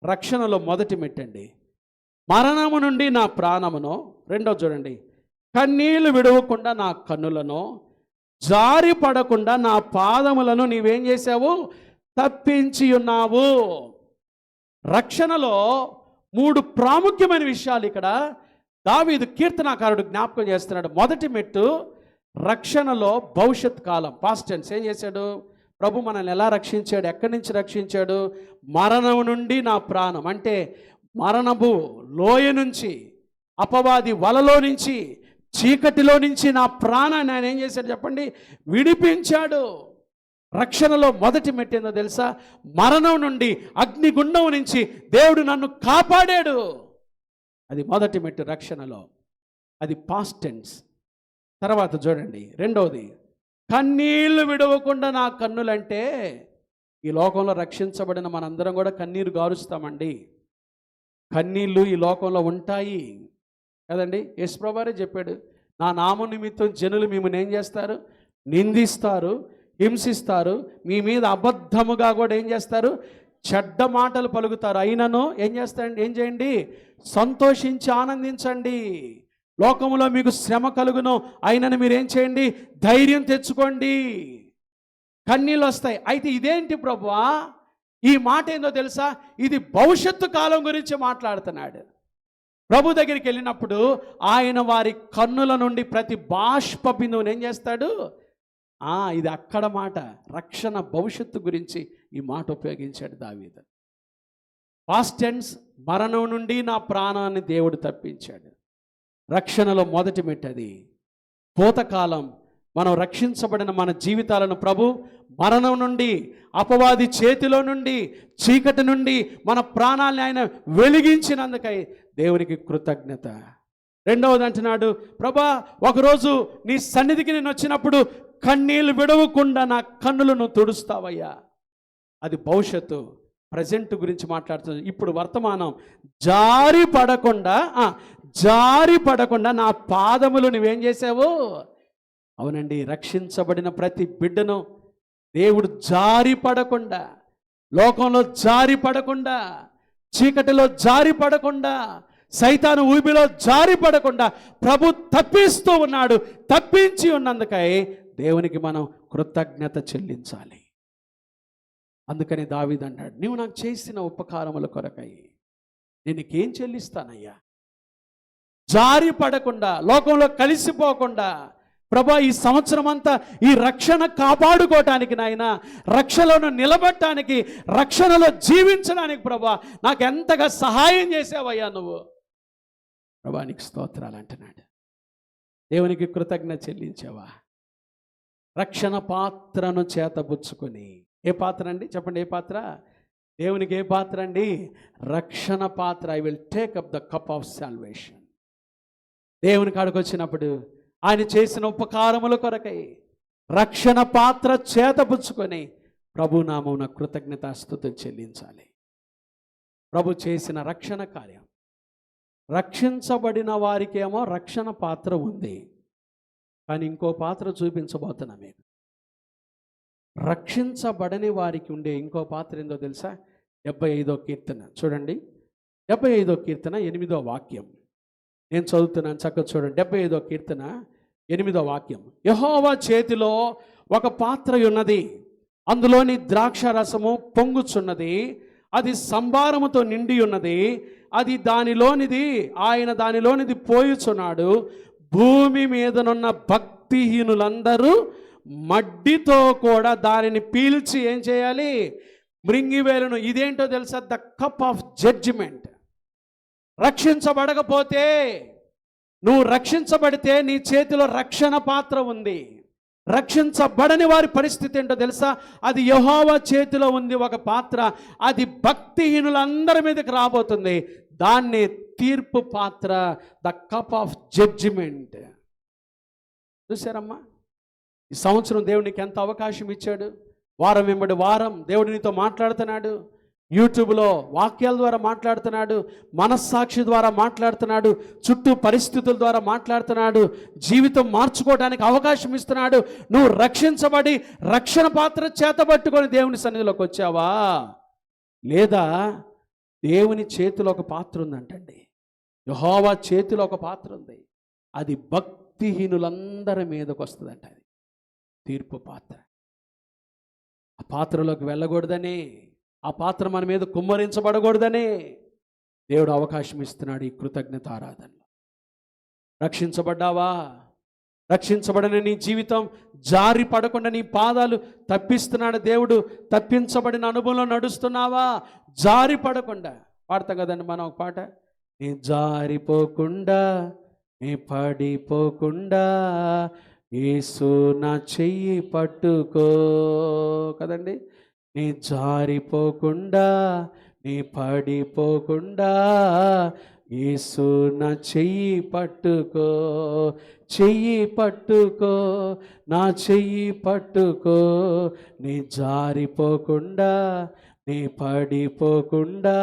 రక్షణలో మొదటి మెట్టండి. మరణము నుండి నా ప్రాణమును. రెండో చూడండి, కన్నీళ్లు విడవకుండా నా కన్నులను, జారి పడకుండా నా పాదములను నీవేం చేశావు? తప్పించి ఉన్నావు. రక్షణలో మూడు ప్రాముఖ్యమైన విషయాలు ఇక్కడ దావీదు కీర్తనాకారుడు జ్ఞాపకం చేస్తున్నాడు. మొదటి మెట్టు రక్షణలో భవిష్యత్ కాలం, పాస్ట్ టెన్స్. ఏం చేశాడు? ప్రభు మనల్ని ఎలా రక్షించాడు? ఎక్కడి నుంచి రక్షించాడు? మరణం నుండి నా ప్రాణం, అంటే మరణపు లోయ నుంచి, అపవాది వలలో నుంచి, చీకటిలో నుంచి నా ప్రాణాన్ని ఆయన ఏం చేశాడు చెప్పండి? విడిపించాడు. రక్షణలో మొదటి మెట్టేందో తెలుసా? మరణం నుండి, అగ్నిగుండం నుంచి దేవుడు నన్ను కాపాడాడు. అది మొదటి మెట్టు రక్షణలో. అది పాస్ట్ టెన్స్. తర్వాత చూడండి రెండవది, కన్నీళ్లు విడవకుండా నా కన్నులంటే, ఈ లోకంలో రక్షించబడిన మనందరం కూడా కన్నీరు గారుస్తామండి. కన్నీళ్ళు ఈ లోకంలో ఉంటాయి కదండి. యేసుప్రభువే చెప్పాడు, నా నామం నిమిత్తం జనులు మిమ్మల్ని ఏం చేస్తారు? నిందిస్తారు, హింసిస్తారు, మీ మీద అబద్ధముగా కూడా ఏం చేస్తారు? చెడ్డ మాటలు పలుకుతారు. అయినను ఏం చేస్తారండి? ఏం చేయండి? సంతోషించి ఆనందించండి. లోకంలో మీకు శ్రమ కలుగును, అయినను మీరేం చేయండి? ధైర్యం తెచ్చుకోండి. కన్నీళ్ళు వస్తాయి. అయితే ఇదేంటి ప్రభువా? ఈ మాట ఏందో తెలుసా? ఇది భవిష్యత్తు కాలం గురించి మాట్లాడుతున్నాడు. ప్రభు దగ్గరికి వెళ్ళినప్పుడు ఆయన వారి కన్నుల నుండి ప్రతి బాష్ప బిందువుని ఏం చేస్తాడు? ఇది అక్కడ మాట. రక్షణ భవిష్యత్తు గురించి ఈ మాట ఉపయోగించాడు దావీదు. పాస్ట్ టెన్స్, మరణం నుండి నా ప్రాణాన్ని దేవుడు తప్పించాడు. రక్షణలో మొదటి మెట్టది. భూతకాలం, మనం రక్షించబడిన మన జీవితాలను ప్రభు మరణం నుండి, అపవాది చేతిలో నుండి, చీకటి నుండి మన ప్రాణాలను ఆయన వెలిగించినందుకై దేవునికి కృతజ్ఞత. రెండవది అంటున్నాడు, ప్రభా ఒకరోజు నీ సన్నిధికి నేను వచ్చినప్పుడు కన్నీళ్ళు విడవకుండా నా కన్నులను తుడుస్తావయ్యా. అది భవిష్యత్తు. ప్రజెంట్ గురించి మాట్లాడుతుంది. ఇప్పుడు వర్తమానం. జారి పడకుండా నా పాదములు నువ్వేం చేసావు? అవునండి, రక్షించబడిన ప్రతి బిడ్డను దేవుడు జారి పడకుండా, లోకంలో జారి పడకుండా, చీకటిలో జారి పడకుండా, సైతాను ఊబిలో జారి పడకుండా ప్రభు తప్పిస్తూ ఉన్నాడు. తప్పించి ఉన్నందుకై దేవునికి మనం కృతజ్ఞత చెల్లించాలి. అందుకని దావీదు అన్నాడు, నీవు నాకు చేసిన ఉపకారముల కొరకై నేను నీకేం చెల్లిస్తానయ్యా? జారి పడకుండా, లోకంలో కలిసిపోకుండా, ప్రభా ఈ సంవత్సరం అంతా ఈ రక్షణ కాపాడుకోవటానికి, నాయన రక్షణలో నిలబడటానికి, రక్షణలో జీవించడానికి ప్రభా నాకు ఎంతగా సహాయం చేసావయ్యా నువ్వు. ప్రభా నీకు స్తోత్రాలు అంటున్నాడు. దేవునికి కృతజ్ఞత చెల్లించావా? రక్షణ పాత్రను చేతబుచ్చుకొని, ఏ పాత్ర అండి చెప్పండి? ఏ పాత్ర? దేవునికి ఏ పాత్ర అండి? రక్షణ పాత్ర. I will take up the cup of salvation. దేవుని కాడికి వచ్చినప్పుడు ఆయన చేసిన ఉపకారముల కొరకై రక్షణ పాత్ర చేతబుచ్చుకొని ప్రభునామమున కృతజ్ఞతాస్తుతులు చెల్లించాలి. ప్రభు చేసిన రక్షణ కార్యం. రక్షించబడిన వారికేమో రక్షణ పాత్ర ఉంది, కానీ ఇంకో పాత్ర చూపించబోతున్నా మీకు. రక్షించబడని వారికి ఉండే ఇంకో పాత్ర ఏందో తెలుసా? 75వ కీర్తన చూడండి. 75వ కీర్తన 8వ వాక్యం నేను చదువుతున్నాను, చక్కగా చూడండి. 75వ కీర్తన 8వ వాక్యం. యెహోవా చేతిలో ఒక పాత్ర ఉన్నది, అందులోని ద్రాక్ష రసము పొంగుచున్నది, అది సంభారముతో నిండి ఉన్నది, అది దానిలోనిది, ఆయన దానిలోనిది పోయుచున్నాడు. భూమి మీదనున్న భక్తిహీనులందరూ మడ్డితో కూడా దానిని పీల్చి ఏం చేయాలి? మృంగివేలును. ఇదేంటో తెలుసా? The cup of judgement. రక్షించబడకపోతే, నువ్వు రక్షించబడితే నీ చేతిలో రక్షణ పాత్ర ఉంది. రక్షించబడని వారి పరిస్థితి ఏంటో తెలుసా? అది యెహోవా చేతిలో ఉంది ఒక పాత్ర, అది భక్తిహీనులందరి మీదకి రాబోతుంది. దాన్ని తీర్పు పాత్ర, ద కప్ ఆఫ్ జడ్జిమెంట్. చూసారమ్మా, ఈ సంవత్సరం దేవునికి ఎంత అవకాశం ఇచ్చాడు. వారం వెంబడి వారం దేవుడు నీతో మాట్లాడుతున్నాడు. యూట్యూబ్లో వాక్యాల ద్వారా మాట్లాడుతున్నాడు, మనస్సాక్షి ద్వారా మాట్లాడుతున్నాడు, చుట్టూ పరిస్థితుల ద్వారా మాట్లాడుతున్నాడు, జీవితం మార్చుకోవడానికి అవకాశం ఇస్తున్నాడు. నువ్వు రక్షించబడి రక్షణ పాత్ర చేతబట్టుకొని దేవుని సన్నిధిలోకి వచ్చావా? లేదా దేవుని చేతిలో ఒక పాత్ర ఉందంటండి. యెహోవా చేతిలో ఒక పాత్ర ఉంది, అది భక్తిహీనులందరి మీదకి వస్తుందంట. అది తీర్పు పాత్ర. ఆ పాత్రలోకి వెళ్ళకూడదని, ఆ పాత్ర మన మీద కుమ్మరించబడకూడదని దేవుడు అవకాశం ఇస్తున్నాడు ఈ కృతజ్ఞత ఆరాధనలో. రక్షించబడ్డావా? రక్షించబడిన నీ జీవితం జారి పడకుండా నీ పాదాలు తప్పిస్తున్నాడు దేవుడు. తప్పించబడిన అనుభవంలో నడుస్తున్నావా? జారి పడకుండా. పాడతాం కదండి మనం ఒక పాట, నీ జారిపోకుండా నీ పడిపోకుండా యేసు నా చెయ్యి పట్టుకో కదండి. నీ జారిపోకుండా నీ పడిపోకుండా యేసు నా చెయ్యి పట్టుకో, చెయ్యి పట్టుకో, నా చెయ్యి పట్టుకో, నీ జారిపోకుండా నీ పడిపోకుండా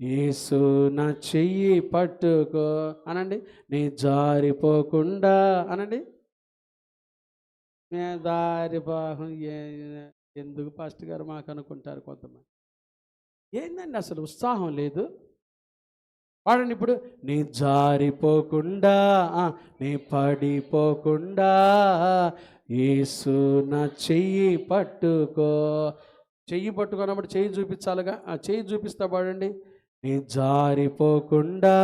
యేసు నా చెయ్యి పట్టుకో అనండి. నీ జారిపోకుండా అనండి. దారిపోహం ఎందుకు పాస్టర్ గారు మాకు అనుకుంటారు కొంతమంది. ఏందండి అసలు ఉత్సాహం లేదు. వాడండి ఇప్పుడు, నీ జారిపోకుండా నీ పడిపోకుండా యేసు నా చెయ్యి పట్టుకో. చెయ్యి పట్టుకున్నప్పుడు చెయ్యి చూపించాలిగా. ఆ చెయ్యి చూపిస్తా పాడండి. నీ జారిపోకుండా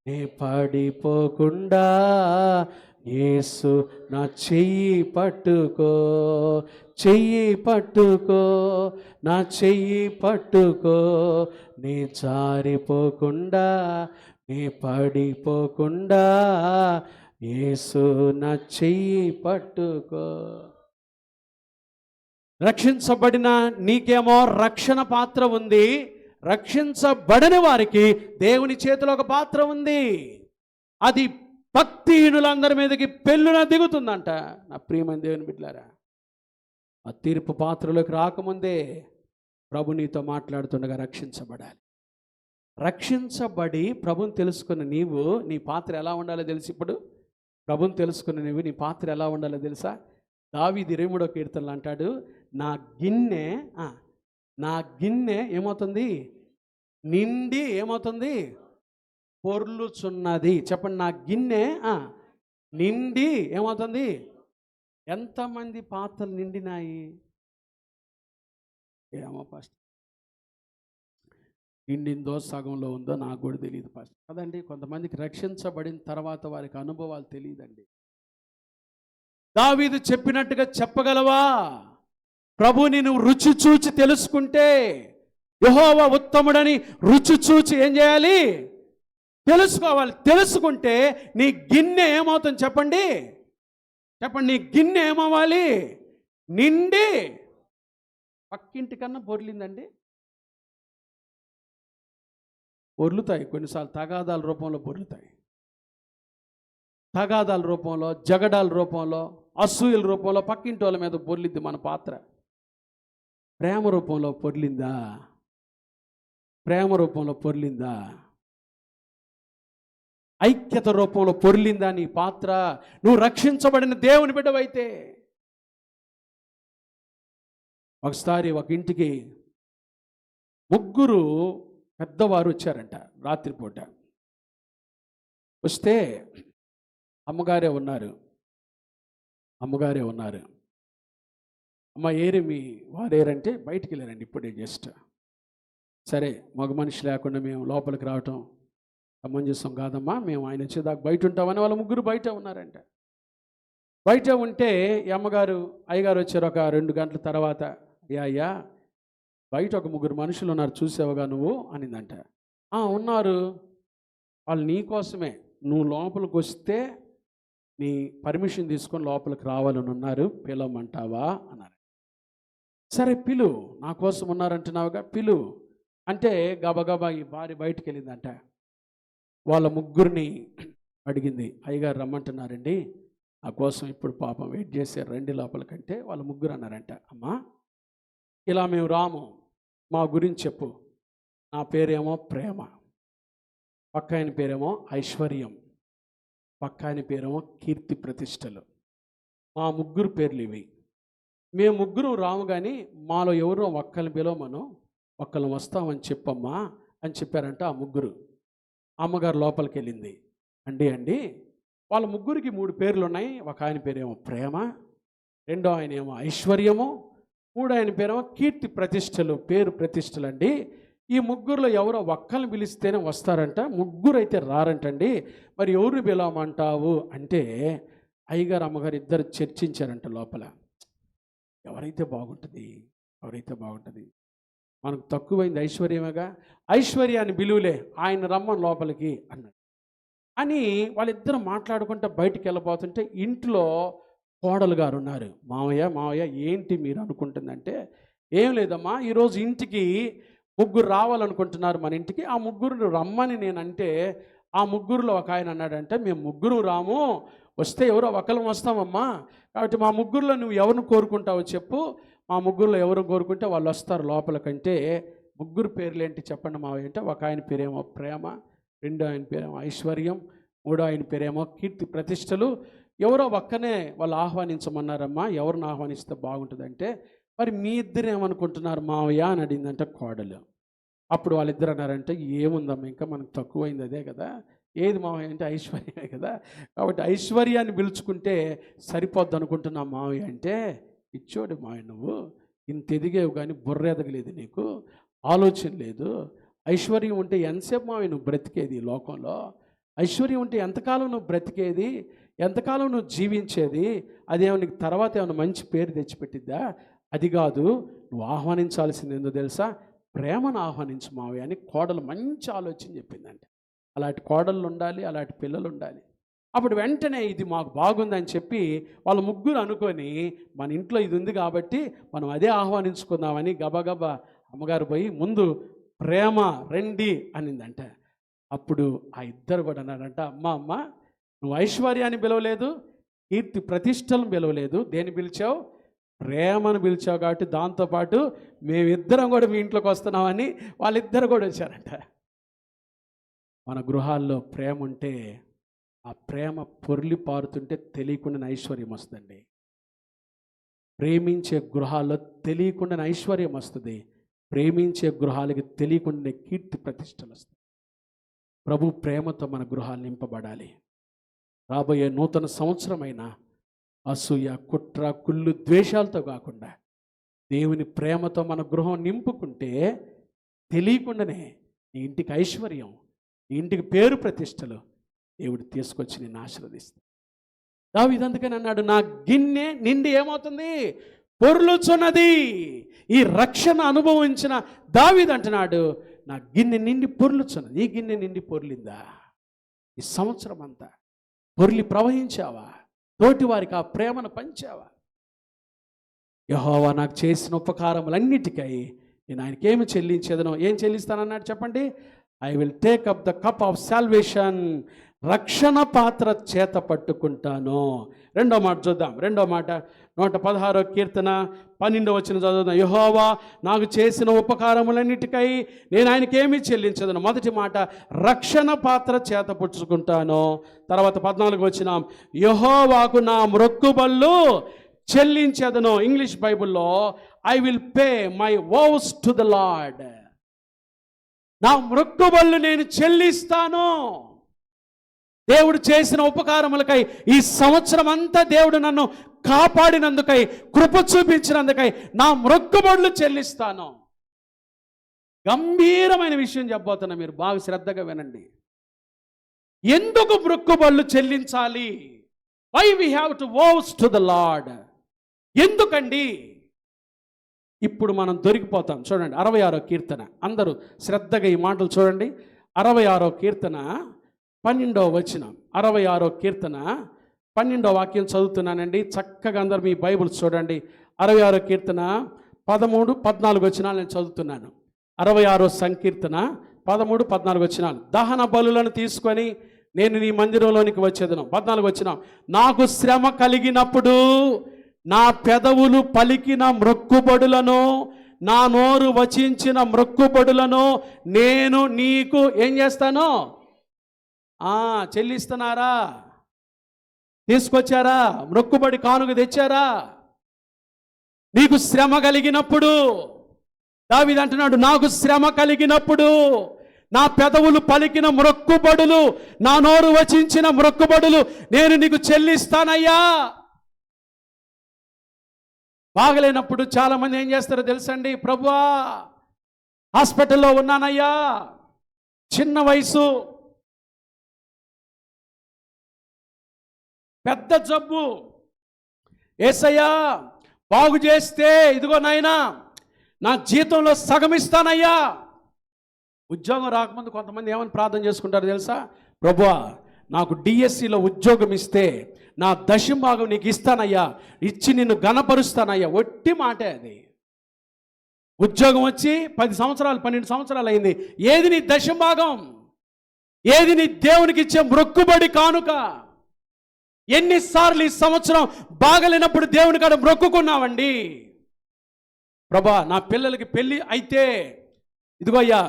నీ పడిపోకుండా యేసు నా చెయ్యి పట్టుకో, చెయ్యి పట్టుకో, నా చెయ్యి పట్టుకో, నీ జారిపోకుండా నీ పడిపోకుండా యేసు నా చెయ్యి పట్టుకో. రక్షించబడిన నీకేమో రక్షణ పాత్ర ఉంది, రక్షించబడని వారికి దేవుని చేతిలో ఒక పాత్ర ఉంది. అది భక్తిహీనులందరి మీదకి పెళ్ళున దిగుతుందంట. నా ప్రియమైన దేవుని బిడ్డలారా, ఆ తీర్పు పాత్రలోకి రాకముందే ప్రభు నీతో మాట్లాడుతుండగా రక్షించబడాలి. రక్షించబడి ప్రభుని తెలుసుకున్న నీవు నీ పాత్ర ఎలా ఉండాలో తెలుసు. ఇప్పుడు ప్రభుని తెలుసుకున్న నీవు నీ పాత్ర ఎలా ఉండాలో తెలుసా? దావీదు 23వ కీర్తనలో అంటాడు, నా గిన్నె ఏమవుతుంది? నిండి ఏమవుతుంది? పొర్లుచున్నది. చెప్పండి, నా గిన్నె నిండి ఏమవుతుంది? ఎంతమంది పాత్రలు నిండినాయి ఏమో పాస్టర్, నిండిందో సగంలో ఉందో నాకు కూడా తెలియదు పాస్టర్ కదండి. కొంతమందికి రక్షించబడిన తర్వాత వారికి అనుభవాలు తెలియదండి. దావీదు చెప్పినట్టుగా చెప్పగలవా? ప్రభుని నువ్వు రుచి చూచి తెలుసుకుంటే, యెహోవా ఉత్తముడని రుచి చూచి ఏం చేయాలి? తెలుసుకోవాలి. తెలుసుకుంటే నీ గిన్నె ఏమవుతుంది చెప్పండి? చెప్పండి, నీ గిన్నె ఏమవ్వాలి? నిండి. పక్కింటి కన్నా పొర్లిందండి. పొర్లుతాయి కొన్నిసార్లు, తగాదాల రూపంలో పొర్లుతాయి. తగాదాల రూపంలో, జగడాల రూపంలో, అసూయల రూపంలో పక్కింటి వాళ్ళ మీద పొర్లిద్ది మన పాత్ర. ప్రేమ రూపంలో పొర్లిందా? ప్రేమ రూపంలో పొర్లిందా? ఐక్యత రూపంలో పొర్లిందా నీ పాత్ర? నువ్వు రక్షించబడిన దేవుని బిడ్డవైతే. ఒకసారి ఒక ఇంటికి 3 పెద్దవారు వచ్చారంట రాత్రిపూట. వస్తే అమ్మగారే ఉన్నారు. అమ్మ ఏరి మీ వారేరంటే బయటికి వెళ్ళారండి ఇప్పుడే జస్ట్. సరే, మగ మనిషి లేకుండా మేము లోపలికి రావటం సమంజసం కాదమ్మా, మేము ఆయన వచ్చేదాకా బయట ఉంటామని వాళ్ళ 3 బయట ఉన్నారంట. బయట ఉంటే ఈ అయ్యగారు వచ్చారు ఒక 2 గంటల తర్వాత. అయ్యా బయట ఒక 3 మనుషులు ఉన్నారు, చూసావుగా నువ్వు అనిందంట. ఉన్నారు, వాళ్ళు నీ కోసమే, నువ్వు లోపలికి వస్తే నీ పర్మిషన్ తీసుకొని లోపలికి రావాలని ఉన్నారు, పిలవమంటావా అన్నారు. సరే పిలు, నా కోసం ఉన్నారంటున్నావుగా, పిలు అంటే గబగబా ఈ భార్య బయటికి వెళ్ళిందంట. వాళ్ళ 3 అడిగింది, అయ్యగారు రమ్మంటున్నారండి, నా కోసం ఇప్పుడు పాపం వెయిట్ చేశారు, రండి లోపలికంటే. వాళ్ళ 3 అన్నారంట, అమ్మా ఇలా మేము రాము, మా గురించి చెప్పు. నా పేరేమో ప్రేమ, పక్క ఆయన పేరేమో ఐశ్వర్యం, పక్క ఆయన పేరేమో కీర్తి ప్రతిష్టలు. మా 3 పేర్లు ఇవి. మేము 3 రాము, కానీ మాలో ఎవరో ఒక్కరిని పిలవమను, ఒక్కరిని వస్తామని చెప్పమ్మా అని చెప్పారంట ఆ 3. అమ్మగారు లోపలికి వెళ్ళింది. అండి వాళ్ళ 3కి 3 పేర్లు ఉన్నాయి. ఒక ఆయన పేరేమో ప్రేమ, రెండో ఆయన ఏమో ఐశ్వర్యము, 3 ఆయన పేరేమో కీర్తి ప్రతిష్టలు, పేరు ప్రతిష్టలు అండి. ఈ ముగ్గురులో ఎవరో ఒక్కరిని పిలిస్తేనే వస్తారంట, ముగ్గురు అయితే రారంటండి. మరి ఎవరిని పిలవమంటావు అంటే అయ్యగారు అమ్మగారు ఇద్దరు చర్చించారంట లోపల. ఎవరైతే బాగుంటుంది, మనకు తక్కువైంది ఐశ్వర్యమేగా, ఐశ్వర్యాన్ని బిలువలే, ఆయన రమ్మని లోపలికి అన్నాడు అని వాళ్ళిద్దరు మాట్లాడుకుంటూ బయటికి వెళ్ళబోతుంటే ఇంట్లో కోడలు గారు ఉన్నారు. మావయ్య ఏంటి మీరు అనుకుంటుందంటే, ఏం లేదమ్మా, ఈరోజు ఇంటికి ముగ్గురు రావాలనుకుంటున్నారు మన ఇంటికి, ఆ ముగ్గురు రమ్మని నేనంటే ఆ ముగ్గురులో ఒక ఆయన అన్నాడంటే, మేము ముగ్గురు రాము, వస్తే ఎవరో ఒకళ్ళం వస్తామమ్మా, కాబట్టి మా ముగ్గురులో నువ్వు ఎవరిని కోరుకుంటావో చెప్పు, మా ముగ్గురులో ఎవరు కోరుకుంటే వాళ్ళు వస్తారు లోపలికంటే. ముగ్గురు పేర్లు ఏంటి చెప్పండి మావయ్య అంటే, ఒక ఆయన పేరేమో ప్రేమ, రెండో ఆయన పేరేమో ఐశ్వర్యం, మూడో ఆయన పేరేమో కీర్తి ప్రతిష్టలు. ఎవరో ఒక్కనే వాళ్ళు ఆహ్వానించమన్నారమ్మా, ఎవరిని ఆహ్వానిస్తే బాగుంటుందంటే, మరి మీ ఇద్దరు ఏమనుకుంటున్నారు మావయ్య అని అడిగిందంటే కోడలు. అప్పుడు వాళ్ళిద్దరు అన్నారంటే, ఏముందమ్మా ఇంకా మనకు తక్కువైంది అదే కదా, ఏది మావయ్య అంటే ఐశ్వర్యమే కదా, కాబట్టి ఐశ్వర్యాన్ని పిలుచుకుంటే సరిపోద్ది అనుకుంటున్నా మావయ్య అంటే, ఇచ్చోడు మావయ్య నువ్వు ఇంత ఎదిగేవు కానీ బుర్ర ఎదగలేదు, నీకు ఆలోచన లేదు. ఐశ్వర్యం ఉంటే ఎంతసేపు మావయ్య నువ్వు బ్రతికేది లోకంలో, ఐశ్వర్యం ఉంటే ఎంతకాలం నువ్వు బ్రతికేది, ఎంతకాలం నువ్వు జీవించేది, అదేమో నీకు తర్వాత ఏమైనా మంచి పేరు తెచ్చిపెట్టిద్దా, అది కాదు, నువ్వు ఆహ్వానించాల్సింది ఏందో తెలుసా, ప్రేమను ఆహ్వానించు మావయ్య అని కోడలు మంచి ఆలోచన చెప్పిందంటే. అలాంటి కోడళ్ళు ఉండాలి, అలాంటి పిల్లలు ఉండాలి. అప్పుడు వెంటనే ఇది మాకు బాగుందని చెప్పి వాళ్ళ ముగ్గురు అనుకొని, మన ఇంట్లో ఇది ఉంది కాబట్టి మనం అదే ఆహ్వానించుకుందామని గబగబా అమ్మగారు పోయి ముందు ప్రేమ రండి అనిందంట. అప్పుడు ఆ ఇద్దరు కూడా అన్నారంట, అమ్మ నువ్వు ఐశ్వర్యాన్ని పిలవలేదు, కీర్తి ప్రతిష్టలను పిలవలేదు, దేన్ని పిలిచావు, ప్రేమను పిలిచావు, కాబట్టి దాంతోపాటు మేమిద్దరం కూడా మీ ఇంట్లోకి వస్తున్నామని వాళ్ళిద్దరు కూడా వచ్చారంట. మన గృహాల్లో ప్రేమ ఉంటే ఆ ప్రేమ పొర్లి పారుతుంటే తెలియకుండా ఐశ్వర్యం వస్తుందండి. ప్రేమించే గృహాల్లో తెలియకుండా ఐశ్వర్యం వస్తుంది, ప్రేమించే గృహాలకి తెలియకుండా కీర్తి ప్రతిష్టలు వస్తాయి. ప్రభు ప్రేమతో మన గృహాలు నింపబడాలి. రాబోయే నూతన సంవత్సరమైన అసూయ, కుట్ర, కుళ్ళు, ద్వేషాలతో కాకుండా దేవుని ప్రేమతో మన గృహం నింపుకుంటే తెలియకుండానే నీ ఇంటికి ఐశ్వర్యం, నీ ఇంటికి పేరు ప్రతిష్టలు దేవుడు తీసుకొచ్చి నిన్ను ఆశీర్వదిస్తాడు. దావీదు అందుకని అన్నాడు, నా గిన్నె నిండి ఏమవుతుంది, పొర్లుచున్నది. ఈ రక్షణ అనుభవించిన దావీదు అంటున్నాడు, నా గిన్నె నిండి పొర్లుచున్నది. ఈ గిన్నె నిండి పొర్లిందా? ఈ సంవత్సరం అంతా పొర్లి ప్రవహించావా? తోటి వారికి ఆ ప్రేమను పంచావా? యెహోవా నాకు చేసిన ఉపకారములన్నిటికై నేను ఆయనకి ఏమి చెల్లించేదనో, ఏం చెల్లిస్తానన్నాడు చెప్పండి, I will take up the cup of salvation, రక్షణ పాత్ర చేత పట్టుకుంటాను. రెండో మాట చూద్దాం. రెండో మాట 116వ కీర్తన 12వ వచనం చదువుదాం. యెహోవా నాకు చేసిన ఉపకారములన్నిటికై నేను ఆయనకేమీ చెల్లించదను. మొదటి మాట రక్షణ పాత్ర చేత పుచ్చుకుంటాను. తర్వాత 14వ వచనం, యెహోవాకు నా మ్రొక్కుబళ్ళు చెల్లించదను. ఇంగ్లీష్ బైబిల్లో I will pay my vows to the lord. నా మ్రొక్కుబళ్ళు నేను చెల్లిస్తాను. దేవుడు చేసిన ఉపకారములకై, ఈ సంవత్సరం అంతా దేవుడు నన్ను కాపాడినందుకై, కృప చూపించినందుకై నా మ్రొక్కుబడులు చెల్లిస్తాను. గంభీరమైన విషయం చెప్పబోతున్నా, మీరు బాగా శ్రద్ధగా వినండి. ఎందుకు మ్రొక్కుబడులు చెల్లించాలి? Why we have to vows to the Lord. ఎందుకండి? ఇప్పుడు మనం దొరికిపోతాం. చూడండి 66వ కీర్తన, అందరూ శ్రద్ధగా ఈ మాటలు చూడండి. 66వ కీర్తన 12వ వచనం. 66వ కీర్తన 12వ వాక్యం చదువుతున్నానండి. చక్కగా అందరూ మీ బైబిల్ చూడండి. 66వ కీర్తన 13, 14 వచనాలు నేను చదువుతున్నాను. 66వ సంకీర్తన 13, 14 వచనాలు. దహన బలులను తీసుకొని నేను నీ మందిరంలోనికి వచ్చేదను. 14 వచనం, నాకు శ్రమ కలిగినప్పుడు నా పెదవులు పలికిన మ్రొక్కుబడులను, నా నోరు వచించిన మ్రొక్కుబడులను నేను నీకు ఏం చేస్తాను? చెల్లిస్తున్నారా? తీసుకొచ్చారా? మ్రొక్కుబడి కానుక తెచ్చారా? నీకు శ్రమ కలిగినప్పుడు, దావీదు అంటున్నాడు, నాకు శ్రమ కలిగినప్పుడు నా పెదవులు పలికిన మ్రొక్కుబడులు, నా నోరు వచించిన మ్రొక్కుబడులు నేను నీకు చెల్లిస్తానయ్యా. బాగలేనప్పుడు చాలామంది ఏం చేస్తారో తెలుసండి, ప్రభువా హాస్పిటల్లో ఉన్నానయ్యా, చిన్న వయసు, పెద్ద జబ్బు, యేసయ్యా బాగు చేస్తే ఇదిగో నాయనా నా జీతంలో సగం ఇస్తానయ్యా. ఉద్యోగం రాకముందు కొంతమంది ఏమని ప్రార్థన చేసుకుంటారు తెలుసా? ప్రభువా నాకు డిఎస్సిలో ఉద్యోగం ఇస్తే నా దశంభాగం నీకు ఇస్తానయ్యా, ఇచ్చి నిన్ను ఘనపరుస్తానయ్యా. ఒట్టి మాటే అది. ఉద్యోగం వచ్చి 10 సంవత్సరాలు 12 సంవత్సరాలు అయింది. ఏది నీ దశంభాగం? ఏది నీ దేవునికి ఇచ్చే మొక్కుబడి కానుక? ఎన్నిసార్లు ఈ సంవత్సరం బాగలేనప్పుడు దేవుని కాడ మొక్కుకున్నావండి? ప్రభా నా పిల్లలకి పెళ్ళి అయితే ఇదిగో అయ్యా,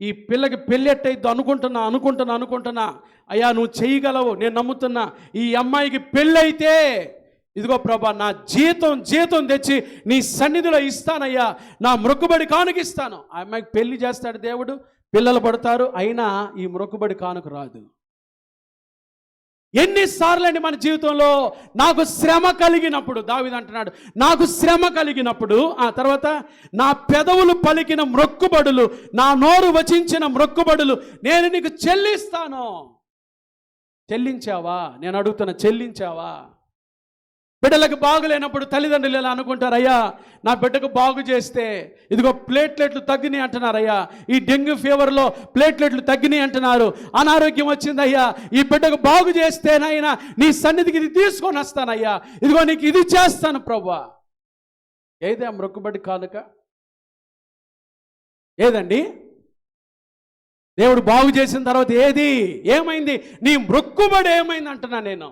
ఈ పిల్లకి పెళ్ళి ఎట్టయిద్దో అనుకుంటున్నా అయ్యా నువ్వు చేయగలవు, నేను నమ్ముతున్నా. ఈ అమ్మాయికి పెళ్ళి అయితే ఇదిగో ప్రభా నా జీతం తెచ్చి నీ సన్నిధిలో ఇస్తానయ్యా, నా మొక్కుబడి కానుకిస్తాను. ఆ అమ్మాయికి పెళ్లి చేస్తాడు దేవుడు, పిల్లలు పడతారు, అయినా ఈ మొక్కుబడి కానుక రాదు. ఎన్నిసార్లు అండి మన జీవితంలో నాకు శ్రమ కలిగినప్పుడు, దావీదు అంటున్నాడు నాకు శ్రమ కలిగినప్పుడు, ఆ తర్వాత నా పెదవులు పలికిన మొక్కుబడులు, నా నోరు వచించిన మొక్కుబడులు నేను నీకు చెల్లిస్తాను. చెల్లించావా? నేను అడుగుతున్నా, చెల్లించావా? బిడ్డలకు బాగులేనప్పుడు తల్లిదండ్రులు ఎలా అనుకుంటారు? అయ్యా నా బిడ్డకు బాగు చేస్తే ఇదిగో ప్లేట్లెట్లు తగ్గినాయి అంటున్నారయ్యా, ఈ డెంగ్యూ ఫీవర్లో ప్లేట్లెట్లు తగ్గినాయి అంటున్నారు, అనారోగ్యం వచ్చిందయ్యా, ఈ బిడ్డకు బాగు చేస్తేనైనా నీ సన్నిధికి ఇది తీసుకొని వస్తానయ్యా, ఇదిగో నీకు ఇది చేస్తాను ప్రభువా. ఏది ఆ మొక్కుబడి కానుక? ఏదండి? దేవుడు బాగు చేసిన తర్వాత ఏమైంది? నీ మొక్కుబడి ఏమైంది అంటున్నా నేను.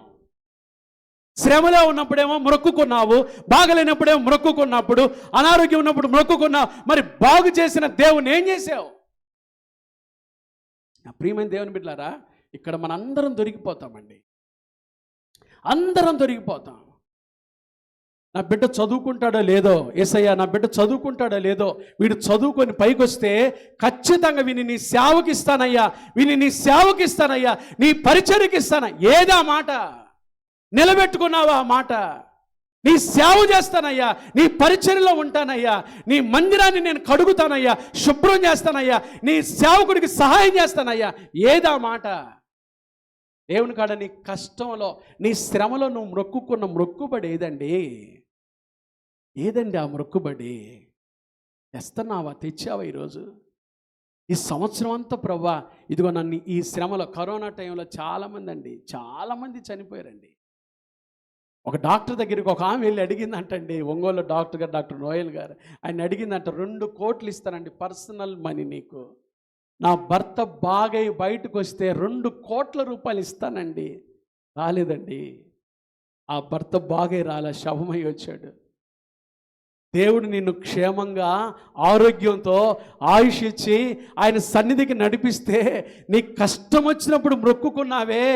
శ్రమలో ఉన్నప్పుడేమో మొక్కుకున్నావు, బాగలేనప్పుడేమో మొక్కుకున్నప్పుడు, అనారోగ్యం ఉన్నప్పుడు మొక్కుకున్నావు, మరి బాగు చేసిన దేవుని ఏం చేసావు? ప్రియమైన దేవుని బిడ్డలారా, ఇక్కడ మనందరం దొరికిపోతామండి, అందరం దొరికిపోతాం. నా బిడ్డ చదువుకుంటాడో లేదో, యేసయ్యా నా బిడ్డ చదువుకుంటాడో లేదో, వీడు చదువుకొని పైకి వస్తే ఖచ్చితంగా వీని నీ సేవకి ఇస్తానయ్యా, నీ పరిచర్యకి ఇస్తాను. ఏదా మాట? నిలబెట్టుకున్నావా ఆ మాట? నీ సేవ చేస్తానయ్యా, నీ పరిచర్యలో ఉంటానయ్యా, నీ మందిరాన్ని నేను కడుగుతానయ్యా, శుభ్రం చేస్తానయ్యా, నీ సేవకుడికి సహాయం చేస్తానయ్యా. ఏదా మాట? దేవుని కాడ నీ కష్టంలో, నీ శ్రమలో నువ్వు మొక్కుకున్న మొక్కుబడి ఏదండి? ఆ మొక్కుబడి తెస్తున్నావా? తెచ్చావా? ఈరోజు ఈ సంవత్సరం అంతా ప్రభువా ఇదిగో నన్ను ఈ శ్రమలో, కరోనా టైంలో చాలామంది చనిపోయారండి. ఒక డాక్టర్ దగ్గరికి ఒక ఆమె వెళ్ళి అడిగిందంటండి, ఒంగోలు డాక్టర్ గారు, డాక్టర్ నోయల్ గారు, ఆయన అడిగిందంట, 2 కోట్లు ఇస్తానండి పర్సనల్ మనీ నీకు, నా భర్త బాగా బయటకు వస్తే 2 కోట్ల రూపాయలు ఇస్తానండి. రాలేదండి, ఆ భర్త బాగా రాలే, శవమై వచ్చాడు. దేవుడు నిన్ను క్షేమంగా ఆరోగ్యంతో ఆయుష్ ఇచ్చి ఆయన సన్నిధికి నడిపిస్తే, నీ కష్టం వచ్చినప్పుడు మొక్కుకున్నావే,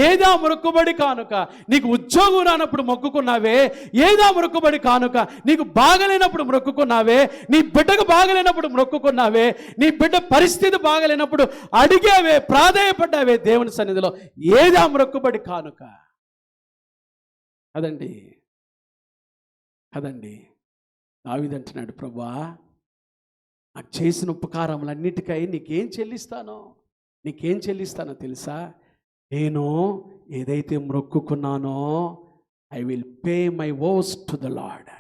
ఏదా మొక్కుబడి కానుక? నీకు ఉద్యోగం రానప్పుడు మొక్కుకున్నావే, ఏదా మొక్కుబడి కానుక? నీకు బాగలేనప్పుడు మొక్కుకున్నావే, నీ బిడ్డకు బాగలేనప్పుడు మొక్కుకున్నావే, నీ బిడ్డ పరిస్థితి బాగలేనప్పుడు అడిగావే, ప్రాధేయపడ్డావే దేవుని సన్నిధిలో, ఏదా మొక్కుబడి కానుక? కదండి. దావీదు అంటున్నాడు, ప్రభువా నాకు చేసిన ఉపకారములన్నిటికై నీకేం చెల్లిస్తానో తెలుసా? నేను ఏదైతే మొక్కుకున్నానో I will pay my vows to the Lord.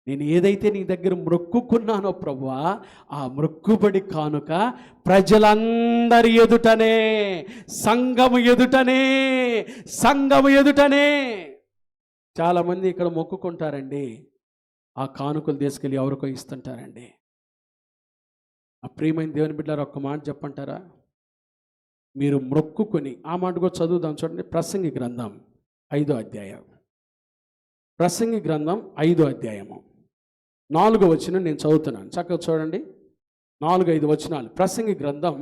నేను ఏదైతే నీ దగ్గర మొక్కుకున్నానో ప్రభువా, ఆ మొక్కుబడి కానుక ప్రజలందరి ఎదుటనే, సంఘము ఎదుటనే. చాలామంది ఇక్కడ మొక్కుకుంటారండి, ఆ కానుకలు తీసుకెళ్ళి ఎవరికో ఇస్తుంటారండి. ఆ ప్రియమైన దేవుని బిడ్డలారా, ఒక్క మాట చెప్పంటారా? మీరు మొక్కుకొని, ఆ మాట కూడా చదువుదాం చూడండి. ప్రసంగి గ్రంథం 5వ అధ్యాయం, 4వ వచనం నేను చదువుతున్నాను, చక్కగా చూడండి. 4-5 వచనాలు. ప్రసంగి గ్రంథం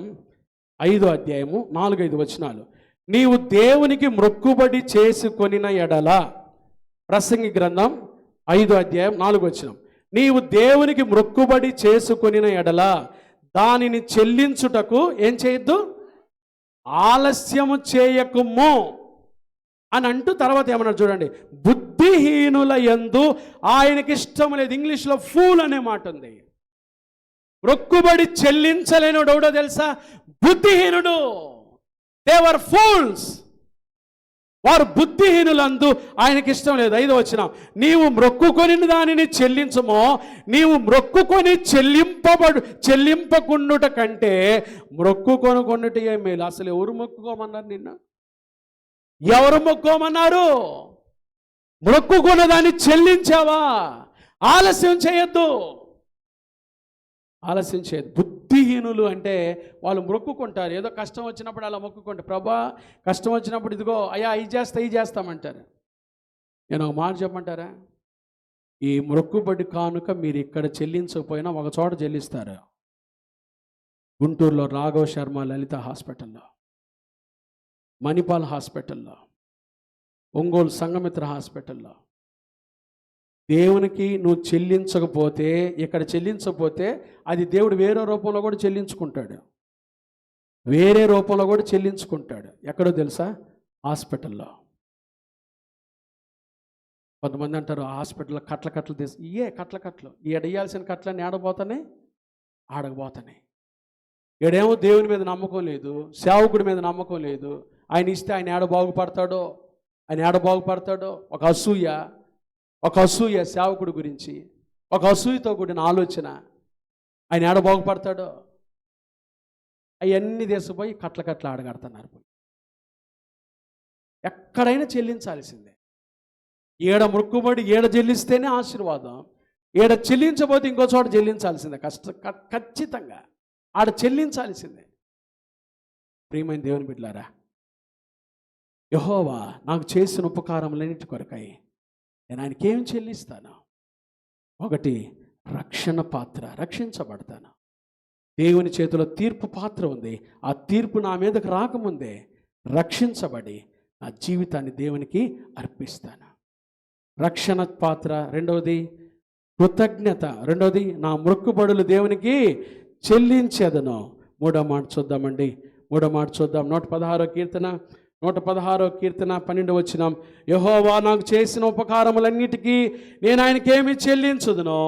5వ అధ్యాయము 4-5 వచనాలు. నీవు దేవునికి మొక్కుబడి చేసుకొనిన ఎడల, ప్రసంగి గ్రంథం 5వ అధ్యాయం 4వ వచనం, నీవు దేవునికి మొక్కుబడి చేసుకొనిన ఎడల దానిని చెల్లించుటకు ఏం చేయొద్దు? ఆలస్యము చేయకుము అని అంటూ తర్వాత ఏమన్నారు చూడండి, బుద్ధిహీనుల యందు ఆయనకి ఇష్టం లేదు. ఇంగ్లీష్లో ఫూల్ అనే మాట ఉంది. మొక్కుబడి చెల్లించలేనుడు ఎవడో తెలుసా? బుద్ధిహీనుడు. They were fools. వారు బుద్ధిహీనులందు ఆయనకి ఇష్టం లేదు. 5వ వచనం, నీవు మొక్కుకొని దానిని చెల్లించమో, నీవు మొక్కుకొని చెల్లింపకుండుట కంటే మొక్కుకొనుకొనుట ఏ మేలు. అసలు ఎవరు మొక్కుకోమన్నారు నిన్న? ఎవరు మొక్కుకోమన్నారు? మొక్కుకున్న దాన్ని చెల్లించావా? ఆలస్యం చేయొద్దు. ఆలస్యం చేయదు. బుద్ధిహీనులు అంటే వాళ్ళు మొక్కుకుంటారు. ఏదో కష్టం వచ్చినప్పుడు అలా మొక్కుకుంటారు. ప్రభా కష్టం వచ్చినప్పుడు ఇదిగో అయ్యా ఇది చేస్తామంటారు. నేను ఒక మాట చెప్పమంటారా? ఈ మొక్కుబడి కానుక మీరు ఇక్కడ చెల్లించకపోయినా ఒక చోట చెల్లిస్తారు. గుంటూరులో రాఘవ శర్మ లలిత హాస్పిటల్లో, మణిపాల్ హాస్పిటల్లో, ఒంగోలు సంఘమిత్ర హాస్పిటల్లో. దేవునికి నువ్వు చెల్లించకపోతే, ఇక్కడ చెల్లించకపోతే అది దేవుడు వేరే రూపంలో కూడా చెల్లించుకుంటాడు. వేరే రూపంలో కూడా చెల్లించుకుంటాడు. ఎక్కడో తెలుసా? హాస్పిటల్లో. కొంతమంది అంటారు హాస్పిటల్లో కట్టలు తీసి కట్టలు ఈడేయాల్సిన కట్లన్నీ ఆడబోతానే ఆడకపోతానే. ఈడేమో దేవుని మీద నమ్మకం లేదు, సేవకుడి మీద నమ్మకం లేదు. ఆయన ఇస్తే ఆయన ఏడ బాగుపడతాడో ఒక అసూయ సేవకుడి గురించి, ఒక అసూయతో కూడిన ఆలోచన. ఆయన ఏడ బాగుపడతాడో అవన్నీ తీసుకుపోయి కట్ల ఆడగడుతున్నారు. ఎక్కడైనా చెల్లించాల్సిందే. ఏడ మొక్కుబడి ఏడ చెల్లిస్తేనే ఆశీర్వాదం. ఏడ చెల్లించబోతే ఇంకో చోట చెల్లించాల్సిందే. ఖచ్చితంగా ఆడ చెల్లించాల్సిందే. ప్రియమైన దేవుని బిడ్డలారా, యెహోవా నాకు చేసిన ఉపకారములన్నిటి కొరకై నేను ఆయనకి ఏం చెల్లిస్తాను? 1, రక్షణ పాత్ర, రక్షించబడతాను. దేవుని చేతిలో తీర్పు పాత్ర ఉంది. ఆ తీర్పు నా మీదకు రాకముందే రక్షించబడి నా జీవితాన్ని దేవునికి అర్పిస్తాను. రక్షణ పాత్ర. 2వది కృతజ్ఞత. 2వది నా మొక్కుబడులు దేవునికి చెల్లించేదను. 3వ మాట చూద్దామండి. 3వ మాట చూద్దాం. 116వ కీర్తన 12వ వచనం, యెహోవా నాకు చేసిన ఉపకారములన్నిటికీ నేను ఆయనకేమి చెల్లించుదునో.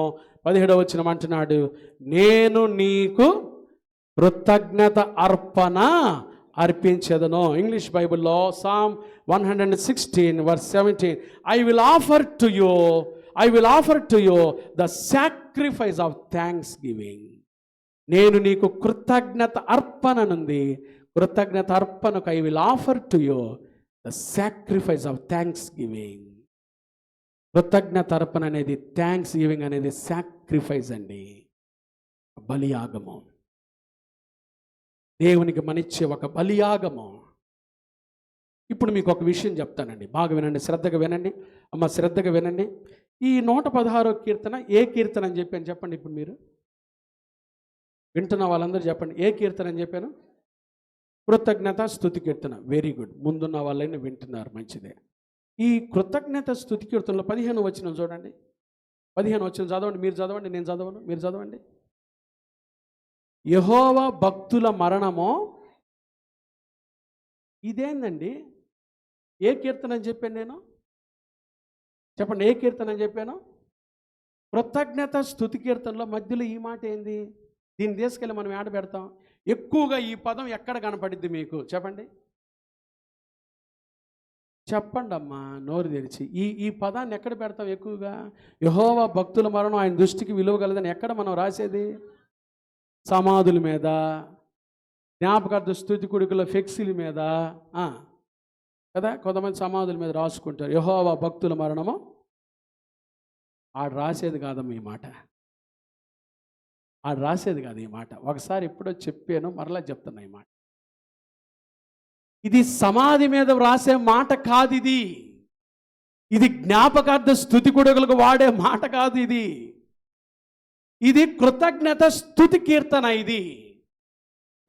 17వ వచనం అంటున్నాడు, నేను నీకు కృతజ్ఞత అర్పణ అర్పించేదను. ఇంగ్లీష్ బైబిల్లో Psalm 116:17, I will offer to you the sacrifice of thanksgiving. నేను నీకు కృతజ్ఞత అర్పణనుంది. కృతజ్ఞత అర్పణకు I will offer to you the sacrifice of thanksgiving. కృతజ్ఞత అర్పణ అనేది, థ్యాంక్స్ గివింగ్ అనేది సాక్రిఫైస్ అండి, బలియాగము. దేవునికి మనిచ్చే ఒక బలియాగము. ఇప్పుడు మీకు ఒక విషయం చెప్తానండి, బాగా వినండి, శ్రద్ధగా వినండి అమ్మ, శ్రద్ధగా వినండి. ఈ 116వ కీర్తన ఏ కీర్తన అని చెప్పాను చెప్పండి. ఇప్పుడు మీరు వింటున్న వాళ్ళందరూ చెప్పండి, ఏ కీర్తన అని చెప్పాను? కృతజ్ఞత స్తుతి కీర్తన. Very good. ముందున్న వాళ్ళైనా వింటున్నారు, మంచిదే. ఈ కృతజ్ఞత స్తుతి కీర్తనలో 15వ వచనం చూడండి. 15వ వచనం చదవండి. మీరు చదవండి, నేను చదవను, మీరు చదవండి. యెహోవా భక్తుల మరణమో. ఇదేందండి? ఏ కీర్తన అని చెప్పాను నేను? చెప్పండి, ఏ కీర్తన అని చెప్పాను? కృతజ్ఞత స్తుతి కీర్తనలో మధ్యలో ఈ మాట ఏంది? దీన్ని తీసుకెళ్ళి మనం ఏడ పెడతాం? ఎక్కువగా ఈ పదం ఎక్కడ కనపడిద్ది మీకు చెప్పండి? చెప్పండి అమ్మా, నోరు తెరిచి. ఈ పదాన్ని ఎక్కడ పెడతాం ఎక్కువగా? యెహోవా భక్తుల మరణం ఆయన దృష్టికి విలువగలదని ఎక్కడ మనం రాసేది? సమాధుల మీద, జ్ఞాపకార్థ స్తుతి కొడుకుల ఫ్లెక్సీల మీద కదా, కొంతమంది సమాధుల మీద రాసుకుంటారు యెహోవా భక్తుల మరణము. ఆడు రాసేది కాదమ్మా ఈ మాట, ఆడు రాసేది కాదు ఈ మాట. ఒకసారి ఎప్పుడో చెప్పాను, మరలా చెప్తున్నా ఈ మాట. ఇది సమాధి మీద వ్రాసే మాట కాదు. ఇది జ్ఞాపకార్థ స్తుతి కొడుకులకు వాడే మాట కాదు. ఇది కృతజ్ఞత స్తుతి కీర్తన. ఇది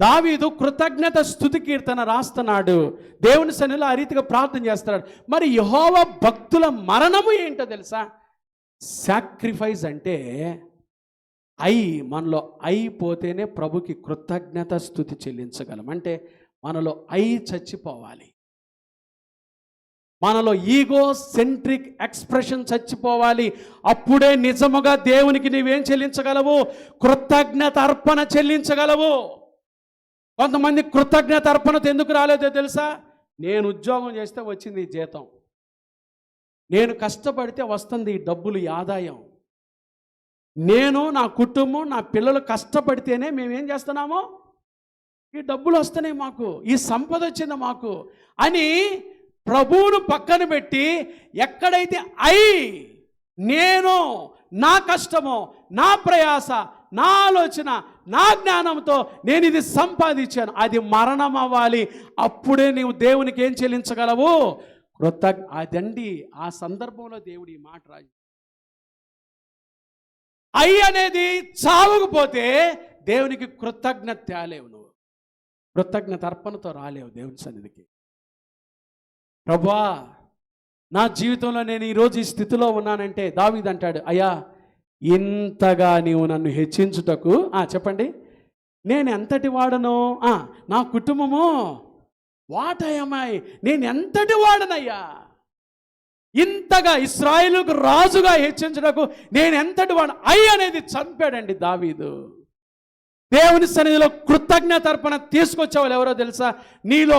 దావీదు కృతజ్ఞత స్తుతి కీర్తన రాస్తున్నాడు, దేవుని సన్నిధిలో ఆ రీతిగా ప్రార్థన చేస్తున్నాడు. మరి యెహోవా భక్తుల మరణము ఏంటో తెలుసా? సాక్రిఫైస్ అంటే మనలో పోతేనే ప్రభుకి కృతజ్ఞత స్తుతి చెల్లించగలం. అంటే మనలో చచ్చిపోవాలి. మనలో ఈగో సెంట్రిక్ ఎక్స్ప్రెషన్ చచ్చిపోవాలి. అప్పుడే నిజముగా దేవునికి నీవేం చెల్లించగలవు? కృతజ్ఞత అర్పణ చెల్లించగలవు. కొంతమంది కృతజ్ఞత అర్పణతో ఎందుకు రాలేదో తెలుసా? నేను ఉద్యోగం చేస్తే వచ్చింది ఈ జీతం, నేను కష్టపడితే వస్తుంది ఈ డబ్బులు, ఈ ఆదాయం, నేను నా కుటుంబం నా పిల్లలు కష్టపడితేనే మేమేం చేస్తున్నామో ఈ డబ్బులు వస్తున్నాయి, మాకు ఈ సంపద వచ్చింది మాకు అని ప్రభువును పక్కన పెట్టి ఎక్కడైతే నేను నా కష్టమో నా ప్రయాస నా ఆలోచన నా జ్ఞానంతో నేను ఇది సంపాదించాను, అది మరణం అవ్వాలి. అప్పుడే నీవు దేవునికి ఏం చెల్లించగలవు? అదండి ఆ సందర్భంలో దేవుడు ఈ మాట రాజు అనేది చావకపోతే దేవునికి కృతజ్ఞత తేలేవు. నువ్వు కృతజ్ఞత అర్పణతో రాలేవు దేవుని సన్నిధికి. ప్రభువా, నా జీవితంలో నేను ఈరోజు ఈ స్థితిలో ఉన్నానంటే దావీదు అంటాడు, అయ్యా ఇంతగా నీవు నన్ను హెచ్చించుటకు చెప్పండి, నేను ఎంతటి వాడను, నా కుటుంబము వాట్ ఐ, నేను ఎంతటి వాడనయ్యా, ఇంతగా ఇశ్రాయేలుకు రాజుగా హెచ్చించడకు నేను ఎంతటి వాడు అనేది చంపాడండి దావీదు. దేవుని సన్నిధిలో కృతజ్ఞత అర్పణ తీసుకొచ్చేవాళ్ళు ఎవరో తెలుసా? నీలో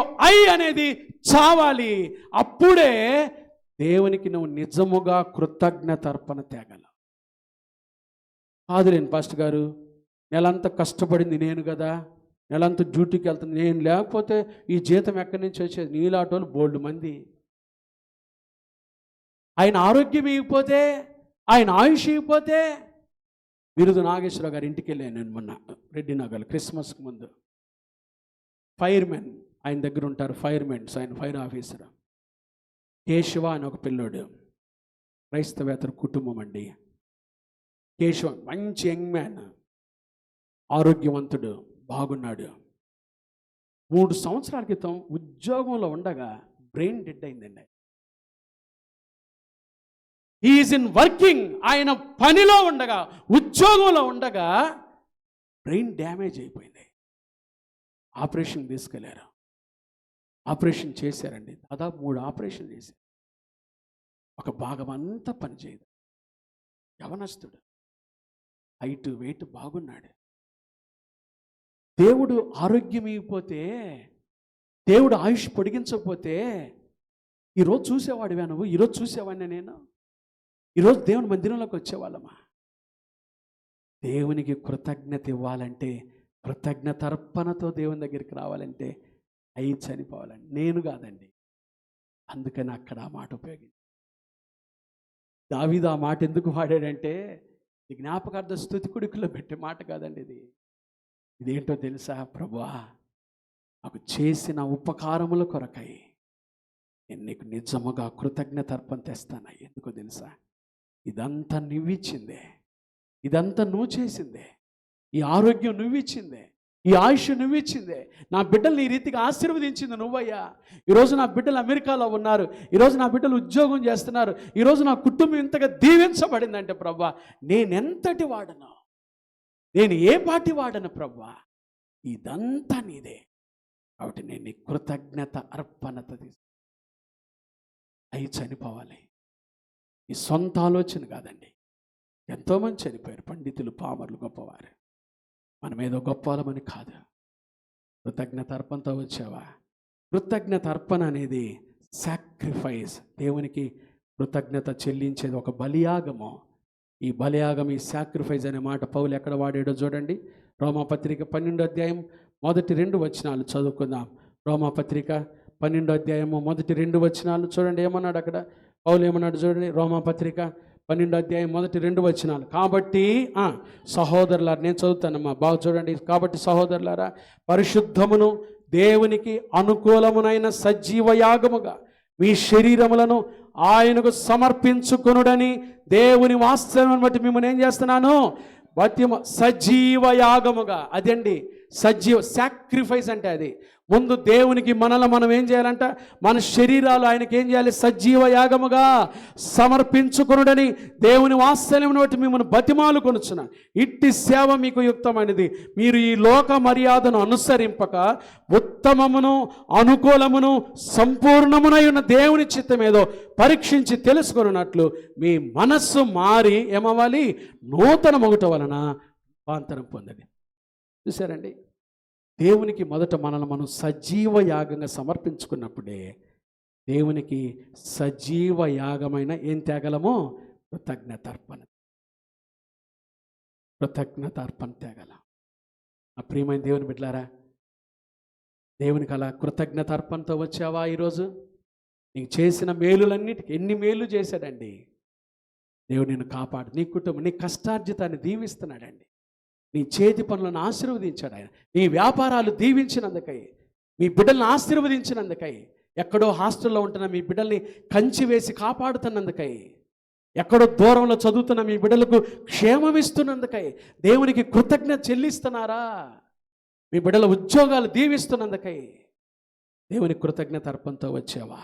అనేది చావాలి. అప్పుడే దేవునికి నువ్వు నిజముగా కృతజ్ఞత అర్పణ తేగలవు. కాదులేను పాస్టర్ గారు, నెలంతా కష్టపడింది నేను కదా, నెలంతా డ్యూటీకి వెళ్తుంది నేను, లేకపోతే ఈ జీతం ఎక్కడి నుంచి వచ్చేది? నీలాటోళ్ళు బోల్డ్ మంది. ఆయన ఆరోగ్యం ఇవ్వకపోతే, ఆయన ఆయుష్ ఇవ్వకపోతే. బిరుదు నాగేశ్వరరావు గారి ఇంటికి వెళ్ళాను నేను మొన్న, రెడ్డి నగర్, క్రిస్మస్కి ముందు. ఫైర్మెన్ ఆయన దగ్గర ఉంటారు, ఫైర్మెన్స్, ఆయన ఫైర్ ఆఫీసర్. కేశవ అని ఒక పిల్లోడు, క్రైస్తవేతర కుటుంబం అండి. కేశవ మంచి యంగ్ మ్యాన్, ఆరోగ్యవంతుడు, బాగున్నాడు. 3 సంవత్సరాల క్రితం ఉద్యోగంలో ఉండగా బ్రెయిన్ డెడ్ అయిందండి. హీఈస్ ఇన్ వర్కింగ్, ఆయన పనిలో ఉండగా, ఉద్యోగంలో ఉండగా బ్రెయిన్ డ్యామేజ్ అయిపోయింది. ఆపరేషన్ తీసుకెళ్లారు, ఆపరేషన్ చేశారండి. దాదాపు 3 ఆపరేషన్ చేశారు. ఒక భాగం అంతా పనిచేయదు. యవనస్తుడు, హైట్ వెయిట్ బాగున్నాడు. దేవుడు ఆరోగ్యం ఇవ్వకపోతే, దేవుడు ఆయుష్ పొడిగించకపోతే ఈరోజు చూసేవాడివా నువ్వు? ఈరోజు చూసేవాడిని నేను. ఈరోజు దేవుని మందిరంలోకి వచ్చేవాళ్ళమా? దేవునికి కృతజ్ఞత ఇవ్వాలంటే, కృతజ్ఞత అర్పణతో దేవుని దగ్గరికి రావాలంటే చనిపోవాలండి, నేను కాదండి. అందుకని అక్కడ ఆ మాట ఉపయోగించి దావీదు ఆ మాట ఎందుకు వాడాడంటే, ఇది జ్ఞాపకార్థ స్తుతి కుడికలో పెట్టే మాట కాదండి. ఇదేంటో తెలుసా? ప్రభువా, నాకు చేసిన ఉపకారముల కొరకై నేను నీకు నిజముగా కృతజ్ఞత అర్పణ తెస్తాను. ఎందుకో తెలుసా? ఇదంతా నువ్విచ్చిందే, ఇదంతా నువ్వు చేసిందే, ఈ ఆరోగ్యం నువ్విచ్చిందే, ఈ ఆయుష్ నువ్విచ్చిందే, నా బిడ్డలు ఈ రీతిగా ఆశీర్వదించింది నువ్వయ్యా. ఈరోజు నా బిడ్డలు అమెరికాలో ఉన్నారు, ఈరోజు నా బిడ్డలు ఉద్యోగం చేస్తున్నారు, ఈరోజు నా కుటుంబం ఇంతగా దీవించబడిందంటే ప్రభువా, నేనెంతటి వాడను, నేను ఏ పాటి వాడను ప్రభువా, ఇదంతా నీదే. కాబట్టి నేను నీ కృతజ్ఞత అర్పణత చనిపోవాలి. ఈ సొంత ఆలోచన కాదండి. ఎంతోమంది చనిపోయారు, పండితులు, పామరులు, గొప్పవారు. మనం ఏదో గొప్పవాళ్ళమని కాదు. కృతజ్ఞత అర్పణతో వచ్చావా? కృతజ్ఞత అర్పణ అనేది సాక్రిఫైస్. దేవునికి కృతజ్ఞత చెల్లించేది ఒక బలియాగము. ఈ బలియాగం, ఈ సాక్రిఫైస్ అనే మాట పౌలు ఎక్కడ వాడాడో చూడండి. రోమాపత్రిక 12వ అధ్యాయం మొదటి 2 వచనాలు చదువుకుందాం. రోమాపత్రిక 12వ అధ్యాయము మొదటి 2 వచనాలు చూడండి. ఏమన్నాడు అక్కడ పౌలు? ఏమన్నాడు చూడండి. రోమాపత్రిక 12వ అధ్యాయం మొదటి 2 వచనాలు. కాబట్టి సహోదరులారా, నేను చదువుతానమ్మా, బాగా చూడండి. కాబట్టి సహోదరులారా, పరిశుద్ధమును దేవునికి అనుకూలమునైన సజీవ యాగముగా మీ శరీరములను ఆయనకు సమర్పించుకొనుడని దేవుని వాస్తవం బట్టి మిమ్మల్ని ఏం చేస్తున్నాను? సజీవ యాగముగా. అదండి సాక్రిఫైస్ అంటే అది. ముందు దేవునికి మనం ఏం చేయాలంట, మన శరీరాలు ఆయనకి ఏం చేయాలి, సజీవ యాగముగా సమర్పించుకొనుడని దేవుని వాత్సల్యమును బట్టి మిమ్మల్ని బతిమాలు కొనుచున్నాను. ఇట్టి సేవ మీకు యుక్తమైనది. మీరు ఈ లోక మర్యాదను అనుసరింపక ఉత్తమమును అనుకూలమును సంపూర్ణమునై ఉన్న దేవుని చిత్తమేదో పరీక్షించి తెలుసుకొనున్నట్లు మీ మనస్సు మారి ఏమవ్వాలి, నూతన మొగుట వలన రూపాంతరం పొందండి. చూసారండి, దేవునికి మొదట మనల్ని మనం సజీవ యాగంగా సమర్పించుకున్నప్పుడే దేవునికి సజీవ యాగమైన ఏం తేగలమో కృతజ్ఞతార్పణ తేగలం. ఆ ప్రియమైన దేవుని బిడ్డలారా, దేవునికి అలా కృతజ్ఞతార్పణతో వచ్చావా? ఈరోజు నీకు చేసిన మేలులన్నిటికీ ఎన్ని మేలు చేశాడండి దేవుడు. నిన్ను కాపాడు, నీ కుటుంబం, నీ కష్టార్జితాన్ని దీవిస్తున్నాడండి. నీ చేతి పనులను ఆశీర్వదించాడు ఆయన. నీ వ్యాపారాలు దీవించినందుకై, మీ బిడ్డలను ఆశీర్వదించినందుకై, ఎక్కడో హాస్టల్లో ఉంటున్న మీ బిడ్డల్ని కంచి వేసి కాపాడుతున్నందుకై, ఎక్కడో దూరంలో చదువుతున్న మీ బిడ్డలకు క్షేమం ఇస్తున్నందుకై దేవునికి కృతజ్ఞత చెల్లిస్తున్నారా? మీ బిడ్డల ఉద్యోగాలు దీవిస్తున్నందుకై దేవుని కృతజ్ఞత అర్పణతో వచ్చావా?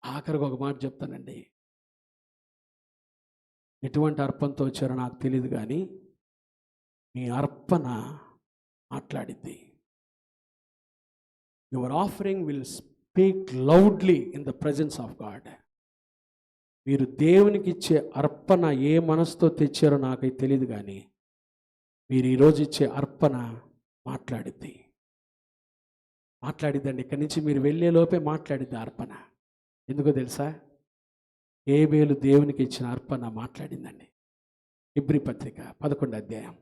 ఆఖరికి ఒక మాట చెప్తానండి, ఎటువంటి అర్పణతో వచ్చారో నాకు తెలియదు, కానీ మీ అర్పణ మాట్లాడిద్ది. Your offering will speak loudly in the presence of God. మీరు దేవునికి ఇచ్చే అర్పణ ఏ మనసుతో తెచ్చారో నాకైతే తెలియదు, కానీ మీరు ఈరోజు ఇచ్చే అర్పణ మాట్లాడిద్దండి. ఇక్కడి నుంచి మీరు వెళ్ళే లోపే మాట్లాడిద్ది అర్పణ. ఎందుకో తెలుసా? హేబేలు దేవునికి ఇచ్చిన అర్పణ మాట్లాడిందండి. హెబ్రీ పత్రిక 11వ అధ్యాయం,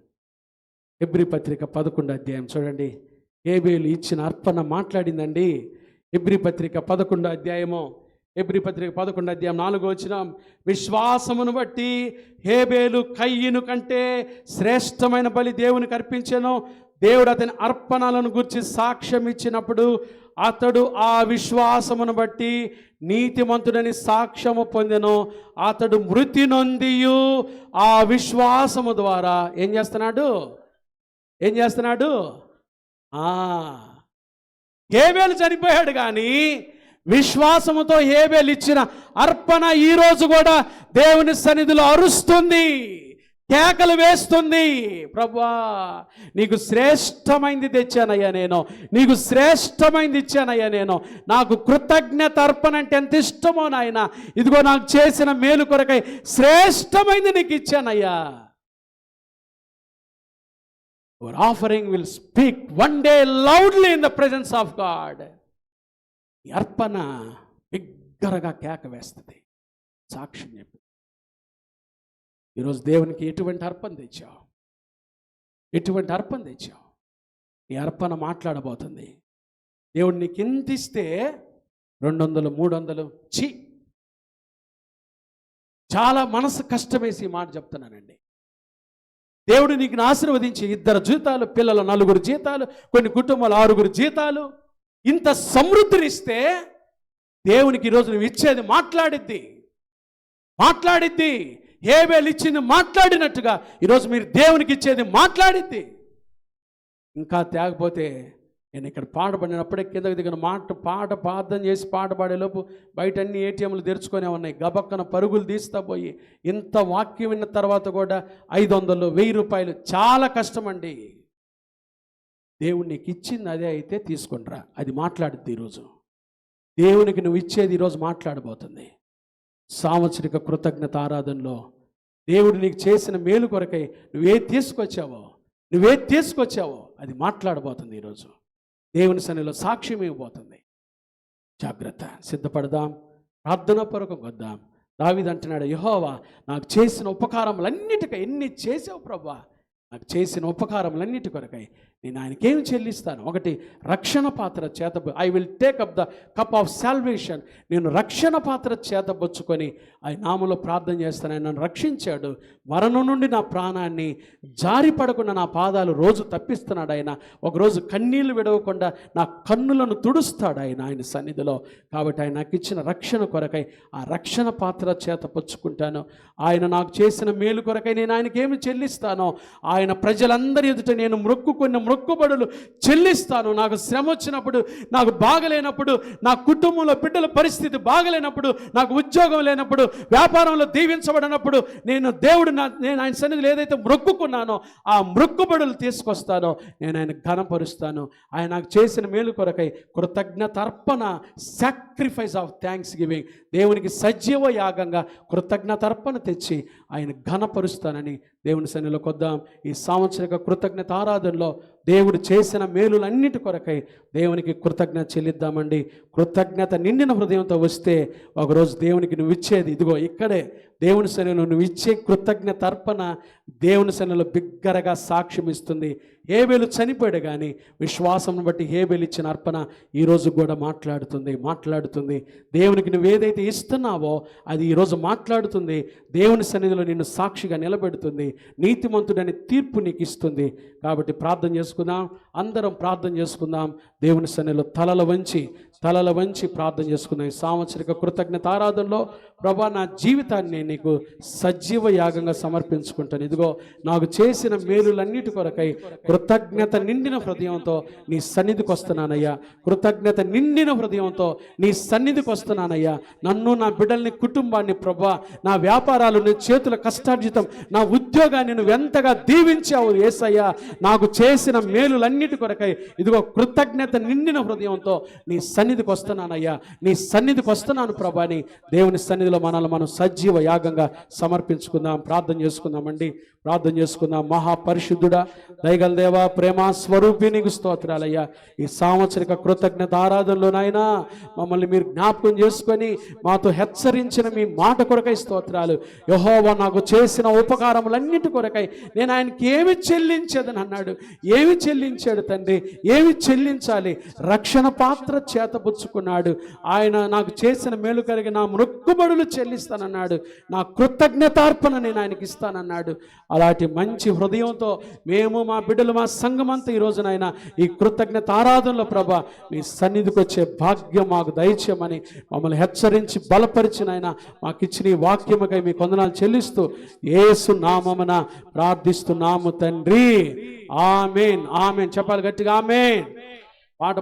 హెబ్రీ పత్రిక 11వ అధ్యాయం చూడండి. హేబేలు ఇచ్చిన అర్పణ మాట్లాడిందండి. హెబ్రీ పత్రిక 11వ అధ్యాయము, హెబ్రీ పత్రిక 11వ అధ్యాయం 4వ వచనం, విశ్వాసమును బట్టి హేబేలు కయ్యను కంటే శ్రేష్టమైన బలి దేవునికి అర్పించెను. దేవుడు అతని అర్పణలను గురించి సాక్ష్యం ఇచ్చినప్పుడు అతడు ఆ విశ్వాసమును బట్టి నీతిమంతుడని సాక్ష్యము పొందెను. అతడు మృతి నొందియు ఆ విశ్వాసము ద్వారా ఏం చేస్తున్నాడు? హేబేలు చనిపోయాడు, కానీ విశ్వాసముతో హేబేలు ఇచ్చిన అర్పణ ఈరోజు కూడా దేవుని సన్నిధిలో అరుస్తుంది, కేకలు వేస్తుంది. ప్రభువా, నీకు శ్రేష్టమైంది తెచ్చానయ్యా నేను, నీకు శ్రేష్టమైంది ఇచ్చానయ్యా నేను. నాకు కృతజ్ఞత అర్పణ అంటే ఎంత ఇష్టమో నాయన. ఇదిగో నాకు చేసిన మేలు కొరకై శ్రేష్టమైంది నీకు ఇచ్చానయ్యా. Your offering will speak one day loudly in the presence of God. ఈ అర్పణ బిగ్గరగా కేక వేస్తుంది, సాక్ష్యం చెప్పి. ఈరోజు దేవునికి ఎటువంటి అర్పణ తెచ్చావు? ఈ అర్పణ మాట్లాడబోతుంది. దేవుడు నీకు ఎంత ఇస్తే 200, 300 చాలా మనసు కష్టమేసి మాట చెప్తున్నానండి. దేవుడు నీకు ఆశీర్వదించి 2 జీతాలు, పిల్లలు 4 జీతాలు, కొన్ని కుటుంబాలు 6 జీతాలు, ఇంత సమృద్ధినిస్తే దేవునికి ఈరోజు నువ్వు ఇచ్చేది మాట్లాడిద్ది. హేబేలు ఇచ్చింది మాట్లాడినట్టుగా ఈరోజు మీరు దేవునికి ఇచ్చేది మాట్లాడిద్ది. ఇంకా తేగపోతే నేను ఇక్కడ పాట పాడినప్పుడే కిందకి దిగిన పాట ప్రార్థన చేసి పాట పాడేలోపు బయట అన్ని ఏటీఎంలు తెరుచుకొనే ఉన్నాయి. గబక్కన పరుగులు తీస్తా పోయి ఇంత వాక్యం విన్న తర్వాత కూడా 500, 1000 రూపాయలు చాలా కష్టమండి. దేవుడు నీకు ఇచ్చింది అదే అయితే తీసుకుంటారా, అది మాట్లాడుద్ది. ఈరోజు దేవునికి నువ్వు ఇచ్చేది ఈరోజు మాట్లాడబోతుంది. సాంవత్సరిక కృతజ్ఞత ఆరాధనలో దేవుడు నీకు చేసిన మేలు కొరకై నువ్వేది తీసుకొచ్చావో అది మాట్లాడబోతుంది. ఈరోజు దేవుని సన్నిధిలో సాక్ష్యం ఇవ్వబోతుంది. జాగ్రత్త, సిద్ధపడదాం, ప్రార్థనాపూర్వకం వద్దాం. దావీదు అంటున్నాడు, యెహోవా నాకు చేసిన ఉపకారములన్నిటికై, ఎన్ని చేసావు ప్రభువా, నాకు చేసిన ఉపకారములన్నిటి కొరకై నేను ఆయనకేమి చెల్లిస్తాను? ఒకటి, రక్షణ పాత్ర చేత, I will take up the cup of salvation. నేను రక్షణ పాత్ర చేతబుచ్చుకొని ఆయన నామములో ప్రార్థన చేస్తాను. ఆయన నన్ను రక్షించాడు, మరణం నుండి నా ప్రాణాన్ని జారిపడకుండా నా పాదాలు రోజు తప్పిస్తున్నాడు ఆయన. ఒకరోజు కన్నీళ్లు విడవకుండా నా కన్నులను తుడుస్తాడు ఆయన సన్నిధిలో. కాబట్టి ఆయన నాకు ఇచ్చిన రక్షణ కొరకై ఆ రక్షణ పాత్ర చేతపుచ్చుకుంటాను. ఆయన నాకు చేసిన మేలు కొరకై నేను ఆయనకేమి చెల్లిస్తానో, ఆయన ప్రజలందరి ఎదుట నేను మొక్కుబడులు చెల్లిస్తాను. నాకు శ్రమ వచ్చినప్పుడు, నాకు బాగలేనప్పుడు, నా కుటుంబంలో బిడ్డల పరిస్థితి బాగలేనప్పుడు, నాకు ఉద్యోగం లేనప్పుడు, వ్యాపారంలో దీవించబడినప్పుడు, నేను ఆయన సన్నిధిలో ఏదైతే మొక్కుకున్నానో ఆ మొక్కుబడులు తీసుకొస్తానో నేను ఆయన ఘనపరుస్తాను. ఆయన నాకు చేసిన మేలు కొరకై కృతజ్ఞత అర్పణ, సాక్రిఫైస్ ఆఫ్ థ్యాంక్స్ గివింగ్, దేవునికి సజీవ యాగంగా కృతజ్ఞత అర్పణ తెచ్చి ఆయన ఘనపరుస్తానని దేవుని సన్నిధిలో కొద్దాం. ఈ సాంవత్సరిక కృతజ్ఞత ఆరాధనలో దేవుడు చేసిన మేలులన్నిటి కొరకై దేవునికి కృతజ్ఞత చెల్లిద్దామండి. కృతజ్ఞత నిండిన హృదయంతో వస్తే ఒకరోజు దేవునికి నువ్వు ఇచ్చేది ఇదిగో ఇక్కడే దేవుని సన్నిధిలో నువ్వు ఇచ్చే కృతజ్ఞత అర్పణ దేవుని సన్నిధిలో బిగ్గరగా సాక్ష్యం ఇస్తుంది. హేబేలు చనిపోయాడు, కానీ విశ్వాసం బట్టి హేబేలు ఇచ్చిన అర్పణ ఈరోజు కూడా మాట్లాడుతుంది. దేవునికి నువ్వు ఏదైతే ఇస్తున్నావో అది ఈరోజు మాట్లాడుతుంది. దేవుని సన్నిధిలో నిన్ను సాక్షిగా నిలబెడుతుంది. నీతిమంతుడని తీర్పు నీకు ఇస్తుంది. కాబట్టి ప్రార్థన చేసుకుందాం, అందరం ప్రార్థన చేసుకుందాం. దేవుని సన్నిధిలో తలల వంచి ప్రార్థన చేసుకుందాం. ఈ సాంవత్సరిక కృతజ్ఞత ఆరాధనలో ప్రభా, నా జీవితాన్ని నీకు సజీవ యాగంగా సమర్పించుకుంటాను. ఇదిగో నాకు చేసిన మేలులన్నిటి కొరకై కృతజ్ఞత నిండిన హృదయంతో నీ సన్నిధికి వస్తున్నానయ్యా. కృతజ్ఞత నిండిన హృదయంతో నీ సన్నిధికి వస్తున్నానయ్యా. నన్ను, నా బిడ్డల్ని, కుటుంబాన్ని ప్రభా, నా వ్యాపారాలు, నీ చేతుల కష్టార్జితం, నా ఉద్యోగాన్ని నువ్వు ఎంతగా దీవించావు యేసయ్యా. నాకు చేసిన మేలులన్నిటి కొరకై ఇదిగో కృతజ్ఞత నిండిన హృదయంతో నీ సన్నిధికి వస్తున్నానయ్యా. నీ సన్నిధికి వస్తున్నాను ప్రభాని దేవుని సన్నిధిలో మనల్ని మనం సజీవ యాగంగా సమర్పించుకుందాం. ప్రార్థన చేసుకుందాం. మహాపరిశుద్ధుడా, దయగల దేవా, ప్రేమ స్వరూపి నీకు స్తోత్రాలయ్యా. ఈ సాంవత్సరిక కృతజ్ఞత ఆరాధనలో నాయనా మమ్మల్ని మీరు జ్ఞాపకం చేసుకొని మాతో హెచ్చరించిన మీ మాట కొరకై స్తోత్రాలు. యెహోవా నాకు చేసిన ఉపకారములన్నిటి కొరకై నేను ఆయనకి ఏమి చెల్లించేదని అన్నాడు. ఏమి చెల్లించాడు తండ్రి? ఏమి చెల్లించాలి? రక్షణ పాత్ర చేతపుచ్చుకున్నాడు. ఆయన నాకు చేసిన మేలు కలిగి నా మొక్కుబడులు చెల్లిస్తానన్నాడు. నా కృతజ్ఞతార్పణ నేను ఆయనకి ఇస్తానన్నాడు. అలాంటి మంచి హృదయంతో మేము, మా బిడ్డలు, మా సంఘమంతా ఈ రోజునైనా ఈ కృతజ్ఞత ఆరాధనలో ప్రభా మీ సన్నిధికి వచ్చే భాగ్యం మాకు దయచేయమని మమ్మల్ని హెచ్చరించి బలపరిచినైనా మాకు ఇచ్చిన ఈ వాక్యముకై మీ వందనాలు చెల్లిస్తూ యేసు నామమున ప్రార్థిస్తున్నాము తండ్రి. ఆమేన్. చెప్పాలి గట్టిగా ఆమేన్. పాట